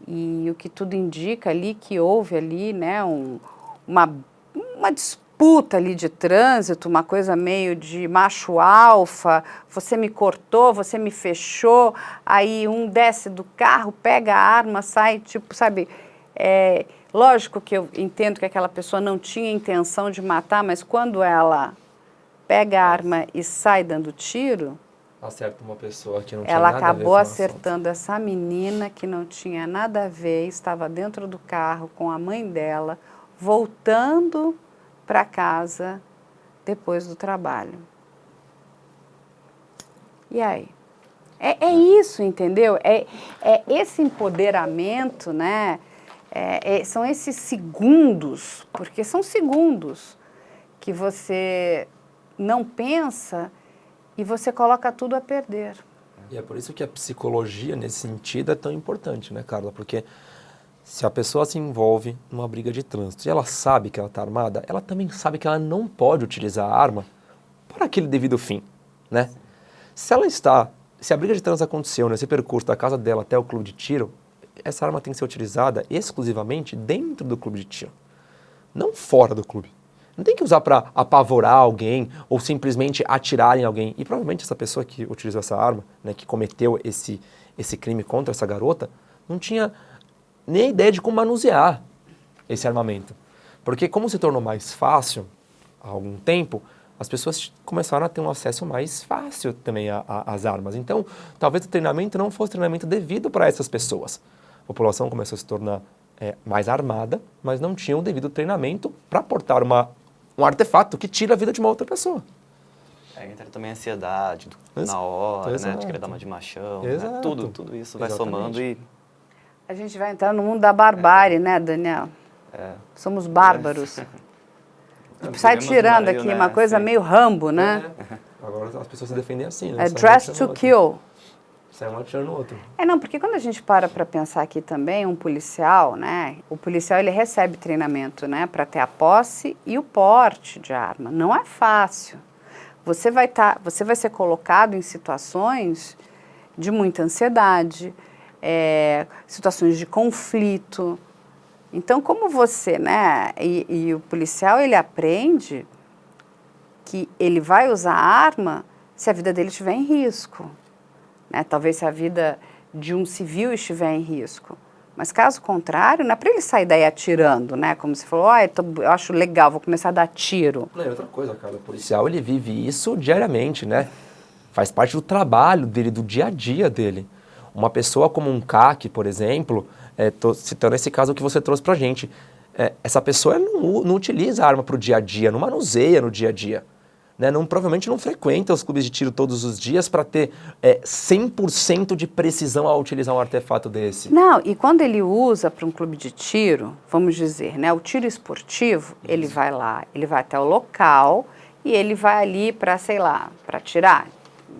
A: e o que tudo indica ali, que houve ali, né, uma disputa ali de trânsito, uma coisa meio de macho alfa, você me cortou, você me fechou, aí um desce do carro, pega a arma, sai, tipo, sabe, lógico que eu entendo que aquela pessoa não tinha intenção de matar, mas quando ela pega a arma e sai dando tiro,
B: acerta uma pessoa que não tinha
A: ela
B: nada a ver
A: acabou
B: com o
A: acertando essa menina que não tinha nada a ver, estava dentro do carro com a mãe dela, voltando para casa depois do trabalho. E aí? É isso, entendeu? É esse empoderamento, né? São esses segundos, porque são segundos que você não pensa e você coloca tudo a perder.
B: E é por isso que a psicologia, nesse sentido, é tão importante, né, Carla? Porque se a pessoa se envolve numa briga de trânsito e ela sabe que ela está armada, ela também sabe que ela não pode utilizar a arma para aquele devido fim, né? Se a briga de trânsito aconteceu nesse percurso da casa dela até o clube de tiro, essa arma tem que ser utilizada exclusivamente dentro do clube de tiro, não fora do clube. Não tem que usar para apavorar alguém ou simplesmente atirar em alguém. E provavelmente essa pessoa que utilizou essa arma, né, que cometeu esse crime contra essa garota, não tinha nem a ideia de como manusear esse armamento. Porque como se tornou mais fácil há algum tempo, as pessoas começaram a ter um acesso mais fácil também às armas. Então, talvez o treinamento não fosse treinamento devido para essas pessoas. A população começou a se tornar mais armada, mas não tinha o devido treinamento para portar um artefato que tira a vida de uma outra pessoa.
C: Entra também a ansiedade na hora, né, de querer dar uma de machão, né? Tudo isso vai somando e...
A: A gente vai entrar no mundo da barbárie, né, Daniel? Somos bárbaros. sai tirando aqui, uma coisa meio Rambo, né?
B: Agora as pessoas se defendem assim, né?
A: É dress to kill.
B: Sai um atirando no outro.
A: Não, porque quando a gente para pensar aqui também, um policial, né? O policial, ele recebe treinamento, né? Para ter a posse e o porte de arma. Não é fácil. Você vai ser colocado em situações de muita ansiedade, situações de conflito. Então, como você, né? E o policial, ele aprende que ele vai usar a arma se a vida dele estiver em risco. Né? Talvez se a vida de um civil estiver em risco. Mas caso contrário, não é para ele sair daí atirando, né? Como você falou, eu acho legal, vou começar a dar tiro.
B: Não, é outra coisa, cara. O policial, ele vive isso diariamente, né? Faz parte do trabalho dele, do dia a dia dele. Uma pessoa como um CAC, por exemplo, tô citando esse caso que você trouxe pra gente, essa pessoa não utiliza a arma pro dia a dia, não manuseia no dia a dia. Né, provavelmente não frequenta os clubes de tiro todos os dias para ter 100% de precisão ao utilizar um artefato desse.
A: Não, e quando ele usa para um clube de tiro, vamos dizer, né, o tiro esportivo, ele vai lá, ele vai até o local e ele vai ali para, sei lá, para atirar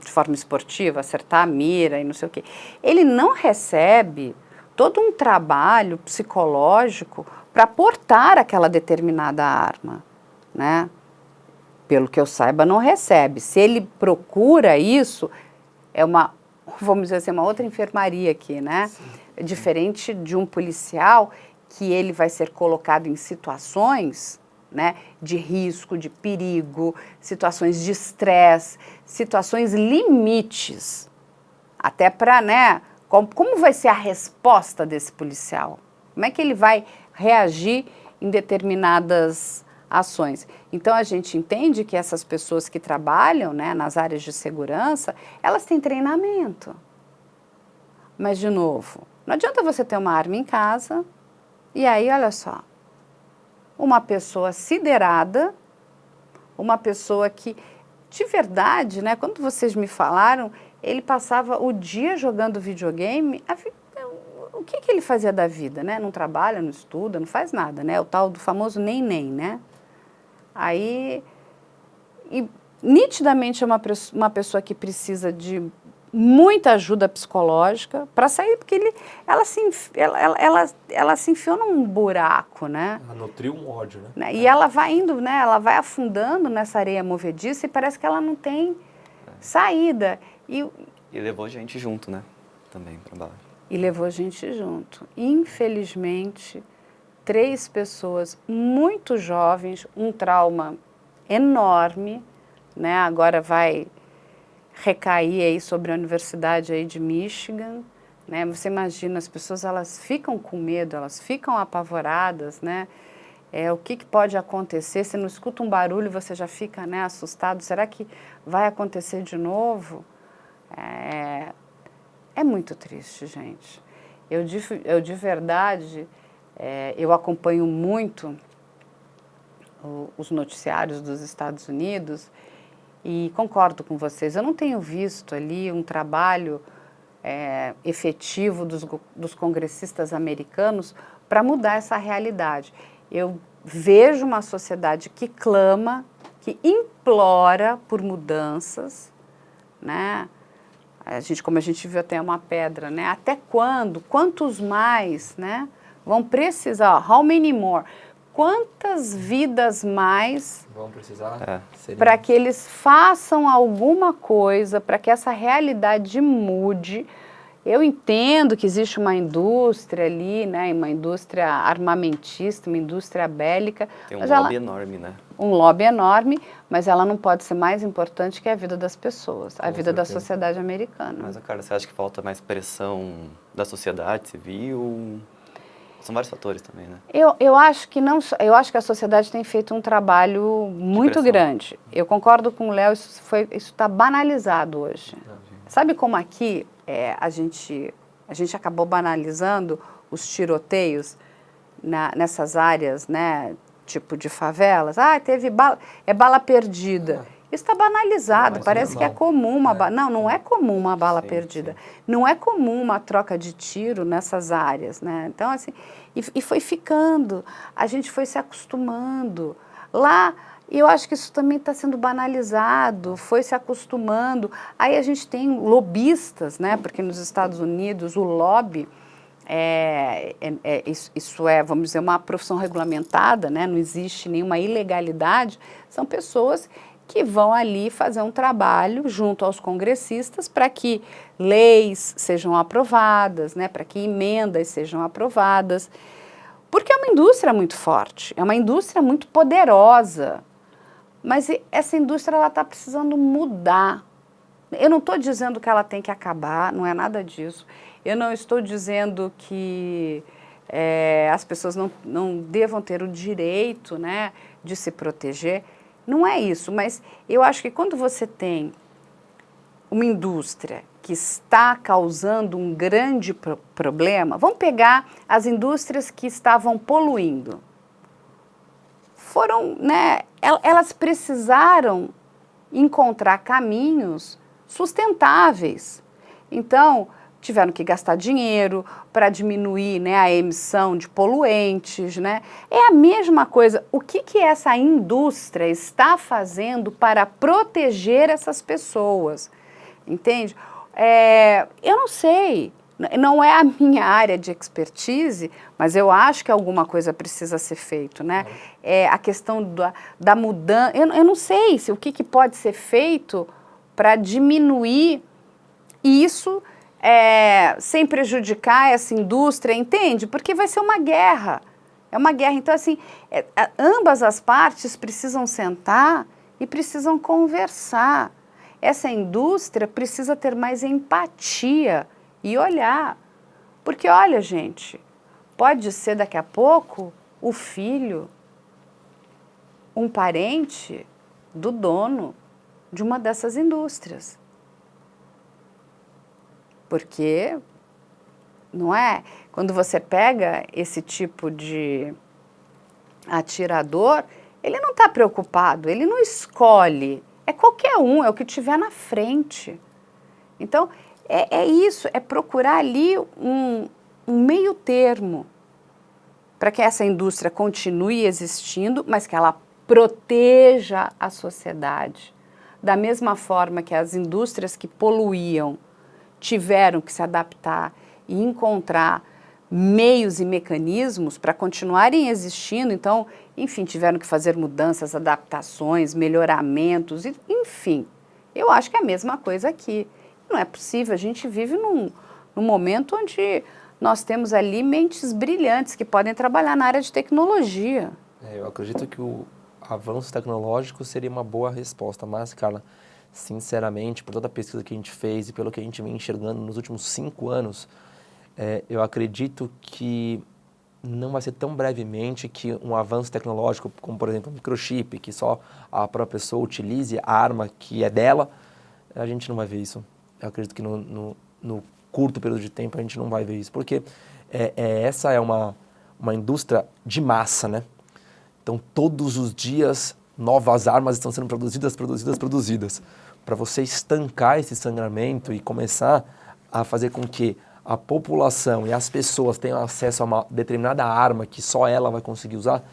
A: de forma esportiva, acertar a mira e não sei o quê. Ele não recebe todo um trabalho psicológico para portar aquela determinada arma, né? Pelo que eu saiba, não recebe. Se ele procura isso, vamos dizer assim, uma outra enfermaria aqui, né? É diferente de um policial que ele vai ser colocado em situações, né, de risco, de perigo, situações de estresse, situações limites. Até para, né, como vai ser a resposta desse policial? Como é que ele vai reagir em determinadas ações. Então, a gente entende que essas pessoas que trabalham, né, nas áreas de segurança, elas têm treinamento. Mas, de novo, não adianta você ter uma arma em casa e aí, olha só, uma pessoa siderada, uma pessoa que, de verdade, né, quando vocês me falaram, ele passava o dia jogando videogame, o que ele fazia da vida, né? Não trabalha, não estuda, não faz nada, né? O tal do famoso nem, né? Aí, nitidamente é uma pessoa que precisa de muita ajuda psicológica para sair, porque ela se enfiou num buraco, né?
B: Ela nutriu um ódio, né?
A: E ela vai indo, né? Ela vai afundando nessa areia movediça e parece que ela não tem saída. E
C: levou gente junto, né? Também para baixo.
A: E levou gente junto. Infelizmente, 3 pessoas muito jovens, um trauma enorme, né? Agora vai recair aí sobre a Universidade aí de Michigan, né? Você imagina, as pessoas, elas ficam com medo, elas ficam apavoradas, né? O que pode acontecer? Você não escuta um barulho, você já fica, né, assustado. Será que vai acontecer de novo? É muito triste, gente. Eu de verdade, eu acompanho muito os noticiários dos Estados Unidos e concordo com vocês. Eu não tenho visto ali um trabalho efetivo dos congressistas americanos para mudar essa realidade. Eu vejo uma sociedade que clama, que implora por mudanças, né? Como a gente viu, até uma pedra, né? Até quando? Quantos mais, né? Vão precisar? How many more? Quantas vidas mais
B: vão precisar
A: para que eles façam alguma coisa, para que essa realidade mude? Eu entendo que existe uma indústria ali, né? Uma indústria armamentista, uma indústria bélica.
C: Tem um lobby enorme, né?
A: Um lobby enorme, mas ela não pode ser mais importante que a vida das pessoas, a vida da sociedade americana.
C: Mas, cara, você acha que falta mais pressão da sociedade civil? São vários fatores também, né?
A: Eu acho que não, eu acho que a sociedade tem feito um trabalho muito grande. Eu concordo com o Léo, isso está banalizado hoje. Sabe como aqui a gente acabou banalizando os tiroteios nessas áreas, né? Tipo de favelas, teve bala perdida. Isso está banalizado, parece que é comum uma bala. Não é comum uma bala perdida. Sim. Não é comum uma troca de tiro nessas áreas, né? Então, assim, e foi ficando. A gente foi se acostumando. Lá, eu acho que isso também está sendo banalizado, foi se acostumando. Aí a gente tem lobistas, né? Porque nos Estados Unidos o lobby isso é, vamos dizer, uma profissão regulamentada, né? Não existe nenhuma ilegalidade. São pessoas que vão ali fazer um trabalho junto aos congressistas para que leis sejam aprovadas, né? Para que emendas sejam aprovadas. Porque é uma indústria muito forte, é uma indústria muito poderosa. Mas essa indústria está precisando mudar. Eu não estou dizendo que ela tem que acabar, não é nada disso. Eu não estou dizendo que as pessoas não devam ter o direito, né, de se proteger. Não é isso, mas eu acho que quando você tem uma indústria que está causando um grande problema, vamos pegar as indústrias que estavam poluindo. Foram, né, elas precisaram encontrar caminhos sustentáveis. Então, tiveram que gastar dinheiro para diminuir, né, a emissão de poluentes, né? É a mesma coisa. O que essa indústria está fazendo para proteger essas pessoas? Entende? Eu não sei. Não é a minha área de expertise, mas eu acho que alguma coisa precisa ser feito, né? A questão da mudança, eu não sei o que pode ser feito para diminuir isso sem prejudicar essa indústria, entende? Porque vai ser uma guerra, é uma guerra. Então, assim, ambas as partes precisam sentar e precisam conversar. Essa indústria precisa ter mais empatia e olhar, porque olha, gente, pode ser daqui a pouco o filho, um parente do dono de uma dessas indústrias. Porque, não é? Quando você pega esse tipo de atirador, ele não está preocupado, ele não escolhe, é qualquer um, é o que tiver na frente. Então, é isso, é procurar ali um meio termo para que essa indústria continue existindo, mas que ela proteja a sociedade. Da mesma forma que as indústrias que poluíam tiveram que se adaptar e encontrar meios e mecanismos para continuarem existindo, então, enfim, tiveram que fazer mudanças, adaptações, melhoramentos, enfim. Eu acho que é a mesma coisa aqui. Não é possível, a gente vive num momento onde nós temos ali mentes brilhantes que podem trabalhar na área de tecnologia.
B: Eu acredito que o avanço tecnológico seria uma boa resposta, mas, Carla, sinceramente, por toda a pesquisa que a gente fez e pelo que a gente vem enxergando nos últimos 5 anos, eu acredito que não vai ser tão brevemente que um avanço tecnológico, como, por exemplo, um microchip, que só a própria pessoa utilize a arma que é dela, a gente não vai ver isso. Eu acredito que no curto período de tempo a gente não vai ver isso, porque essa é uma indústria de massa, né? Então, todos os dias, novas armas estão sendo produzidas. Para você estancar esse sangramento e começar a fazer com que a população e as pessoas tenham acesso a uma determinada arma que só ela vai conseguir usar,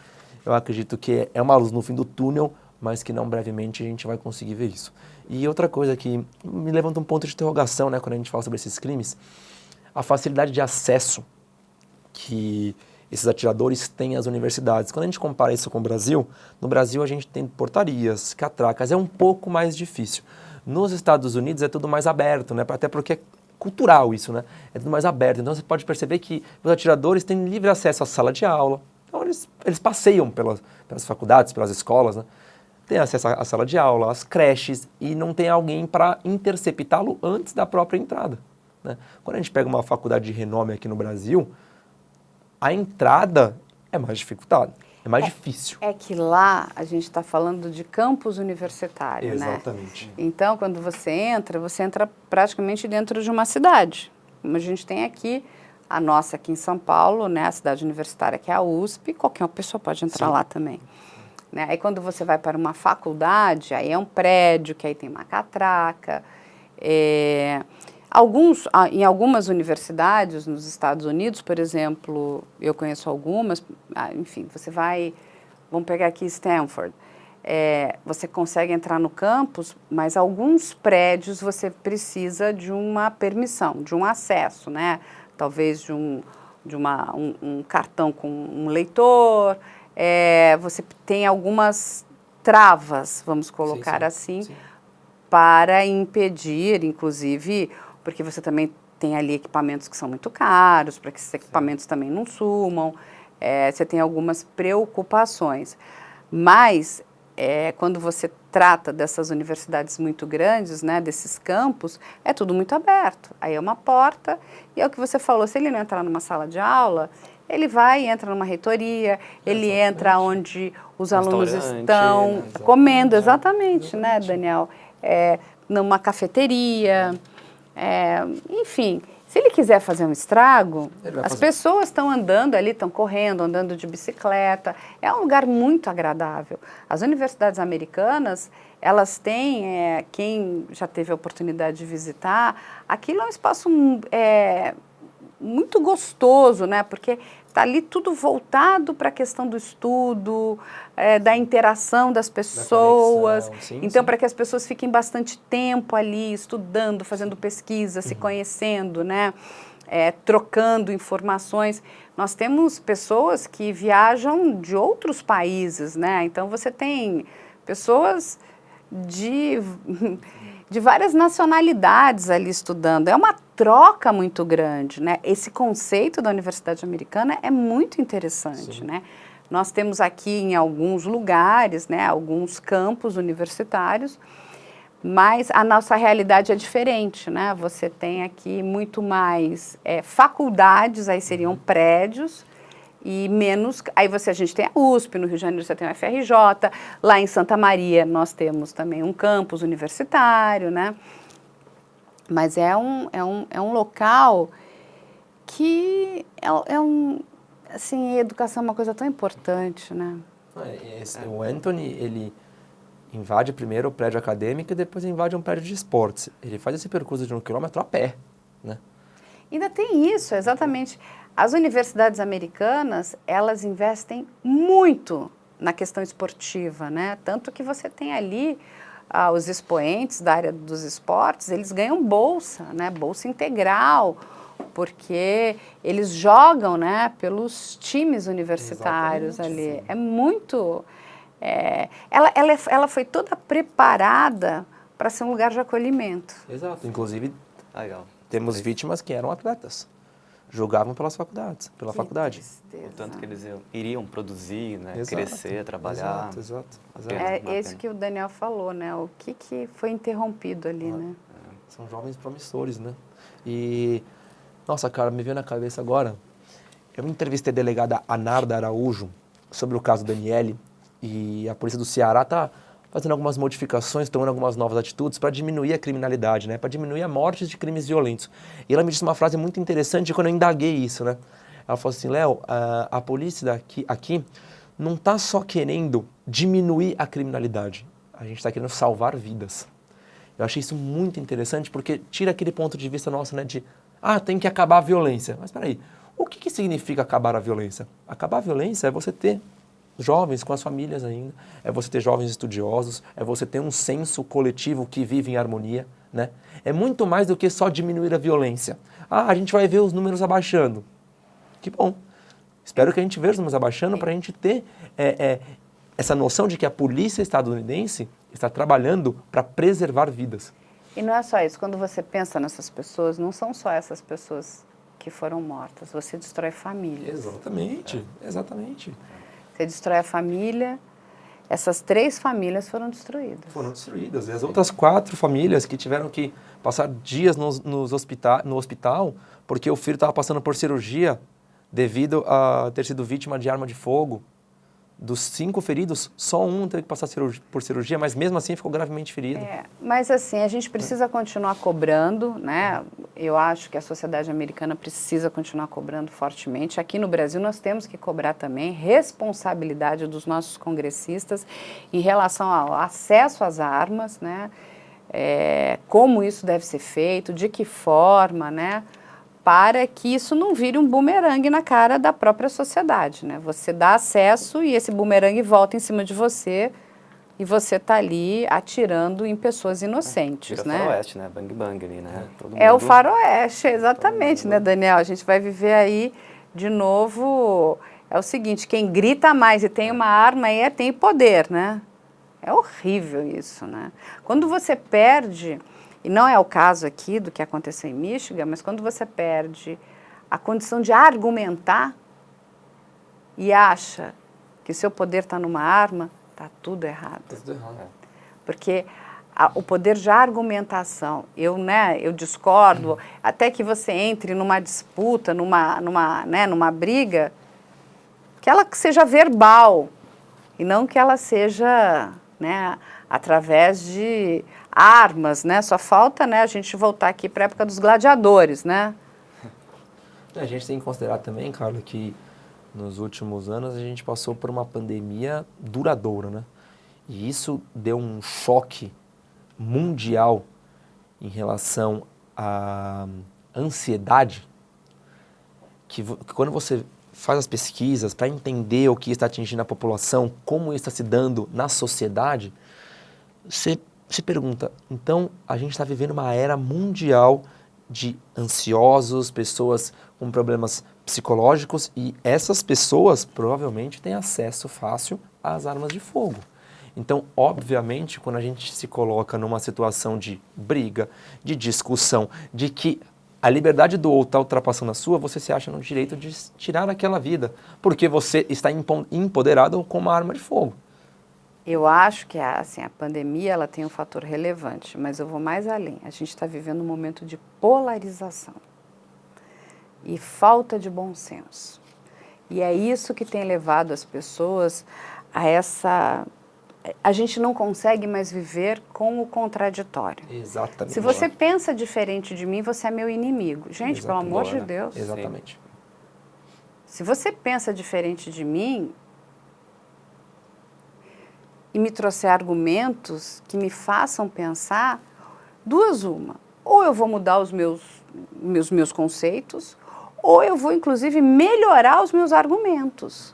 B: eu acredito que é uma luz no fim do túnel, mas que não brevemente a gente vai conseguir ver isso. E outra coisa que me levanta um ponto de interrogação, né, quando a gente fala sobre esses crimes, a facilidade de acesso que esses atiradores têm às universidades. Quando a gente compara isso com o Brasil, no Brasil a gente tem portarias, catracas, é um pouco mais difícil. Nos Estados Unidos é tudo mais aberto, né, até porque é cultural isso, né, é tudo mais aberto. Então você pode perceber que os atiradores têm livre acesso à sala de aula, então eles passeiam pelas faculdades, pelas escolas, né, tem acesso à sala de aula, às creches, e não tem alguém para interceptá-lo antes da própria entrada, né? Quando a gente pega uma faculdade de renome aqui no Brasil, a entrada é mais dificultada, é mais difícil.
A: É que lá a gente está falando de campus universitário,
B: Exatamente.
A: né? Então, quando você entra praticamente dentro de uma cidade. Como a gente tem aqui, a nossa aqui em São Paulo, né? A cidade universitária que é a USP, qualquer pessoa pode entrar lá também. Né? Aí quando você vai para uma faculdade, aí é um prédio, que aí tem uma catraca. Em algumas universidades nos Estados Unidos, por exemplo, eu conheço algumas, enfim, você vai vamos pegar aqui Stanford, você consegue entrar no campus, mas alguns prédios você precisa de uma permissão, de um acesso, né? Talvez de um cartão com um leitor, você tem algumas travas, vamos colocar assim,
B: sim.
A: para impedir, inclusive, porque você também tem ali equipamentos que são muito caros, para que esses equipamentos também não sumam, você tem algumas preocupações. Mas, quando você trata dessas universidades muito grandes, né, desses campos, é tudo muito aberto. Aí é uma porta, e é o que você falou, se ele não entrar numa sala de aula, ele vai, entra numa reitoria, ele entra onde os alunos estão comendo, exatamente, né, Daniel? Numa cafeteria, enfim. Se ele quiser fazer um estrago, as pessoas estão andando ali, estão correndo, andando de bicicleta. É um lugar muito agradável. As universidades americanas, elas têm, quem já teve a oportunidade de visitar, aquilo é um espaço muito gostoso, né? Porque está ali tudo voltado para a questão do estudo, da interação das pessoas. Então, para que as pessoas fiquem bastante tempo ali estudando, fazendo pesquisa, se conhecendo, né? Trocando informações. Nós temos pessoas que viajam de outros países, né? Então, você tem pessoas de várias nacionalidades ali estudando. É uma troca muito grande, né? Esse conceito da Universidade Americana é muito interessante, né? Nós temos aqui em alguns lugares, né, alguns campos universitários, mas a nossa realidade é diferente, né? Você tem aqui muito mais faculdades, aí seriam prédios, e menos, aí a gente tem a USP, no Rio de Janeiro você tem o FRJ, lá em Santa Maria nós temos também um campus universitário, né? Mas é um local que assim, a educação é uma coisa tão importante, né?
B: O Anthony, ele invade primeiro o prédio acadêmico e depois invade um prédio de esportes. Ele faz esse percurso de 1 quilômetro a pé, né?
A: Ainda tem isso, exatamente. As universidades americanas, elas investem muito na questão esportiva, né? Tanto que você tem ali os expoentes da área dos esportes, eles ganham bolsa, né? Bolsa integral, porque eles jogam, né, pelos times universitários ali. Sim. É muito... ela foi toda preparada para ser um lugar de acolhimento.
B: Exato. Inclusive, temos vítimas que eram atletas. Jogavam pelas faculdades, pela faculdade.
C: O tanto que eles iriam produzir, né, crescer, trabalhar.
B: Exato.
A: É isso que o Daniel falou, né? O que foi interrompido ali, né?
B: São jovens promissores, né? E, nossa, cara, me veio na cabeça agora, eu entrevistei a delegada Anarda Araújo sobre o caso Daniele, e a polícia do Ceará está fazendo algumas modificações, tomando algumas novas atitudes para diminuir a criminalidade, né? Para diminuir a morte de crimes violentos. E ela me disse uma frase muito interessante quando eu indaguei isso, né? Ela falou assim, Léo, a polícia aqui não está só querendo diminuir a criminalidade, a gente está querendo salvar vidas. Eu achei isso muito interessante porque tira aquele ponto de vista nosso, né? De, tem que acabar a violência. Mas peraí, o que significa acabar a violência? Acabar a violência é você ter jovens com as famílias ainda, é você ter jovens estudiosos, é você ter um senso coletivo que vive em harmonia, né? É muito mais do que só diminuir a violência. A gente vai ver os números abaixando. Que bom. Espero que a gente veja os números abaixando para a gente ter essa noção de que a polícia estadunidense está trabalhando para preservar vidas.
A: E não é só isso. Quando você pensa nessas pessoas, não são só essas pessoas que foram mortas. Você destrói famílias.
B: Exatamente.
A: Você destrói a família, essas 3 famílias foram destruídas.
B: E as outras 4 famílias que tiveram que passar dias no hospital porque o filho estava passando por cirurgia devido a ter sido vítima de arma de fogo. Dos 5 feridos, só um teve que passar por cirurgia, mas mesmo assim ficou gravemente ferido.
A: Mas assim, a gente precisa continuar cobrando, né? Eu acho que a sociedade americana precisa continuar cobrando fortemente. Aqui no Brasil nós temos que cobrar também responsabilidade dos nossos congressistas em relação ao acesso às armas, né? Como isso deve ser feito, de que forma, né? para que isso não vire um bumerangue na cara da própria sociedade, né? Você dá acesso e esse bumerangue volta em cima de você e você está ali atirando em pessoas inocentes,
C: Vira
A: né?
C: faroeste, né? Bang bang ali, né? Todo
A: É o
C: mundo-
A: faroeste, exatamente, né, Daniel? A gente vai viver aí de novo. É o seguinte, quem grita mais e tem uma arma aí tem poder, né? É horrível isso, né? Quando você perde, e não é o caso aqui do que aconteceu em Michigan, mas quando você perde a condição de argumentar e acha que o seu poder está numa arma, está tudo errado.
B: Tudo errado.
A: Porque o poder de argumentação, eu discordo, até que você entre numa disputa, numa briga, que ela seja verbal e não que ela seja, né, através de armas, né? Só falta, né, a gente voltar aqui para a época dos gladiadores, né?
B: A gente tem que considerar também, Carla, que nos últimos anos a gente passou por uma pandemia duradoura, né? E isso deu um choque mundial em relação à ansiedade, que quando você faz as pesquisas para entender o que está atingindo a população, como isso está se dando na sociedade, você se pergunta, então a gente está vivendo uma era mundial de ansiosos, pessoas com problemas psicológicos, e essas pessoas provavelmente têm acesso fácil às armas de fogo. Então, obviamente, quando a gente se coloca numa situação de briga, de discussão, de que a liberdade do outro está ultrapassando a sua, você se acha no direito de tirar aquela vida, porque você está empoderado com uma arma de fogo.
A: Eu acho que assim, a pandemia ela tem um fator relevante, mas eu vou mais além. A gente está vivendo um momento de polarização e falta de bom senso. E é isso que tem levado as pessoas a essa... A gente não consegue mais viver com o contraditório.
B: Exatamente.
A: Se você pensa diferente de mim, você é meu inimigo. Gente, pelo amor de Deus.
B: Exatamente.
A: Se você pensa diferente de mim e me trouxer argumentos que me façam pensar, duas uma. Ou eu vou mudar os meus conceitos, ou eu vou, inclusive, melhorar os meus argumentos.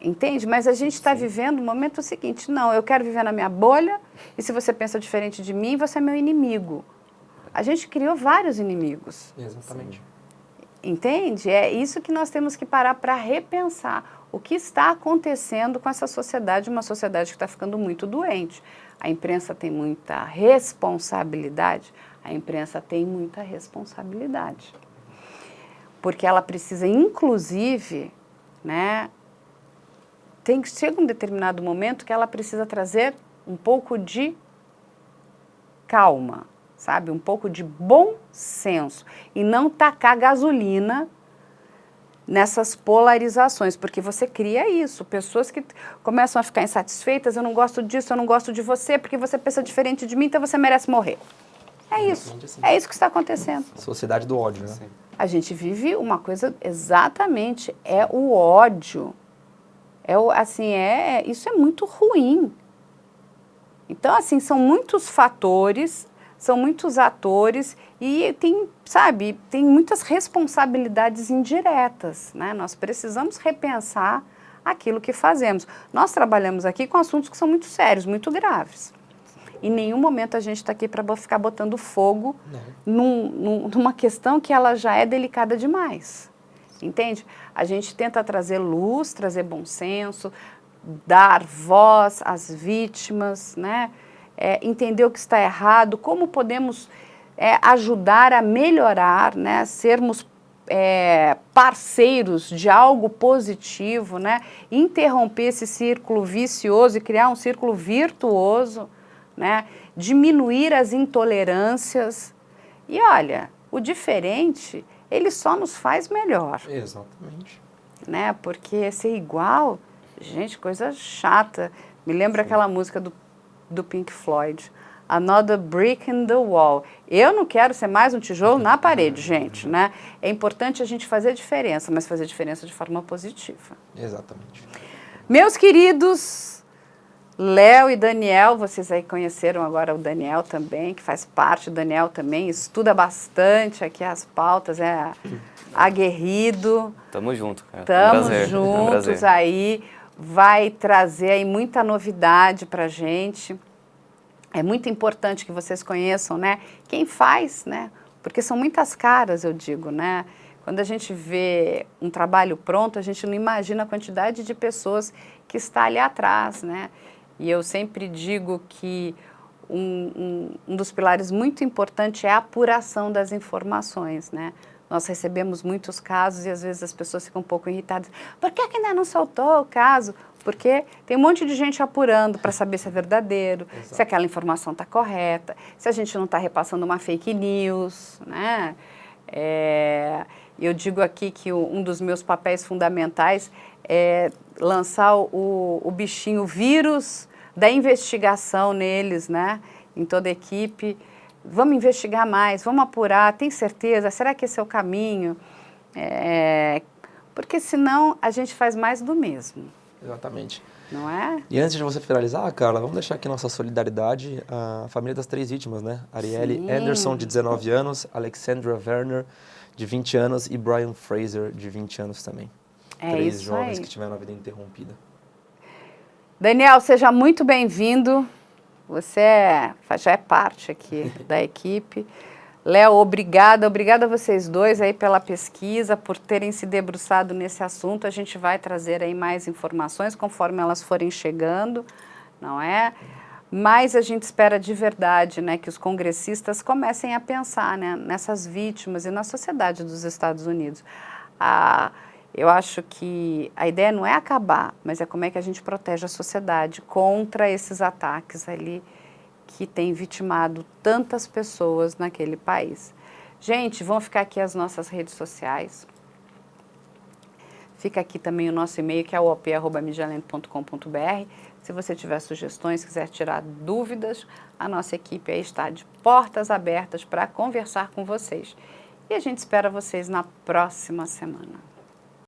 A: Entende? Mas a gente está vivendo um momento seguinte, não, eu quero viver na minha bolha, e se você pensa diferente de mim, você é meu inimigo. A gente criou vários inimigos.
B: Exatamente.
A: Entende? É isso que nós temos que parar para repensar. O que está acontecendo com essa sociedade, uma sociedade que está ficando muito doente. A imprensa tem muita responsabilidade? A imprensa tem muita responsabilidade. Porque ela precisa, inclusive, né, chega um determinado momento que ela precisa trazer um pouco de calma, sabe? Um pouco de bom senso. E não tacar gasolina nessas polarizações, porque você cria isso. Pessoas que começam a ficar insatisfeitas, eu não gosto disso, eu não gosto de você, porque você pensa diferente de mim, então você merece morrer. É isso. Assim. É isso que está acontecendo.
B: Sociedade do ódio, né? Sim.
A: A gente vive uma coisa, exatamente, é o ódio. Isso é muito ruim. Então, assim, são muitos fatores, são muitos atores e tem muitas responsabilidades indiretas, né? Nós precisamos repensar aquilo que fazemos. Nós trabalhamos aqui com assuntos que são muito sérios, muito graves. Em nenhum momento a gente está aqui para ficar botando fogo numa questão que ela já é delicada demais. Entende? A gente tenta trazer luz, trazer bom senso, dar voz às vítimas, né? Entender o que está errado, como podemos ajudar a melhorar, né? Sermos parceiros de algo positivo, né? Interromper esse círculo vicioso e criar um círculo virtuoso, né? Diminuir as intolerâncias. E olha, o diferente, ele só nos faz melhor.
B: Exatamente.
A: Né? Porque ser igual, gente, coisa chata. Me lembra aquela música do Pink Floyd, Another Brick in the Wall. Eu não quero ser mais um tijolo na parede, gente, né? É importante a gente fazer diferença, mas fazer diferença de forma positiva.
B: Exatamente.
A: Meus queridos, Léo e Daniel, vocês aí conheceram agora o Daniel também, que faz parte, o Daniel também estuda bastante aqui as pautas, é aguerrido.
C: Tamo junto, cara.
A: Tamo
C: É um
A: juntos
C: prazer.
A: aí, vai trazer aí muita novidade pra gente. É muito importante que vocês conheçam, né? Quem faz, né? Porque são muitas caras, eu digo, né? Quando a gente vê um trabalho pronto, a gente não imagina a quantidade de pessoas que está ali atrás, né? E eu sempre digo que um dos pilares muito importantes é a apuração das informações, né? Nós recebemos muitos casos e às vezes as pessoas ficam um pouco irritadas. Por que ainda não soltou o caso? Porque tem um monte de gente apurando para saber se é verdadeiro,
B: Exato.
A: se aquela informação está correta, se a gente não está repassando uma fake news, né? Eu digo aqui que um dos meus papéis fundamentais é lançar o bichinho, o vírus da investigação neles, né? Em toda a equipe. Vamos investigar mais, vamos apurar, tem certeza? Será que esse é o caminho? Porque senão a gente faz mais do mesmo.
B: Exatamente.
A: Não é?
B: E antes de você finalizar, Carla, vamos deixar aqui nossa solidariedade à família das 3 vítimas, né? Arielle
A: Sim.
B: Anderson, de 19 anos, Alexandra Werner, de 20 anos, e Brian Fraser, de 20 anos também.
A: É
B: 3
A: isso
B: jovens
A: aí.
B: que tiveram a vida interrompida.
A: Daniel, seja muito bem-vindo. Você já é parte aqui da equipe. Léo, obrigada a vocês dois aí pela pesquisa, por terem se debruçado nesse assunto. A gente vai trazer aí mais informações conforme elas forem chegando, não é? Mas a gente espera de verdade, né, que os congressistas comecem a pensar, né, nessas vítimas e na sociedade dos Estados Unidos. Eu acho que a ideia não é acabar, mas é como é que a gente protege a sociedade contra esses ataques ali que tem vitimado tantas pessoas naquele país. Gente, vão ficar aqui as nossas redes sociais. Fica aqui também o nosso e-mail, que é o op@midialento.com.br. Se você tiver sugestões, quiser tirar dúvidas, a nossa equipe aí está de portas abertas para conversar com vocês. E a gente espera vocês na próxima semana.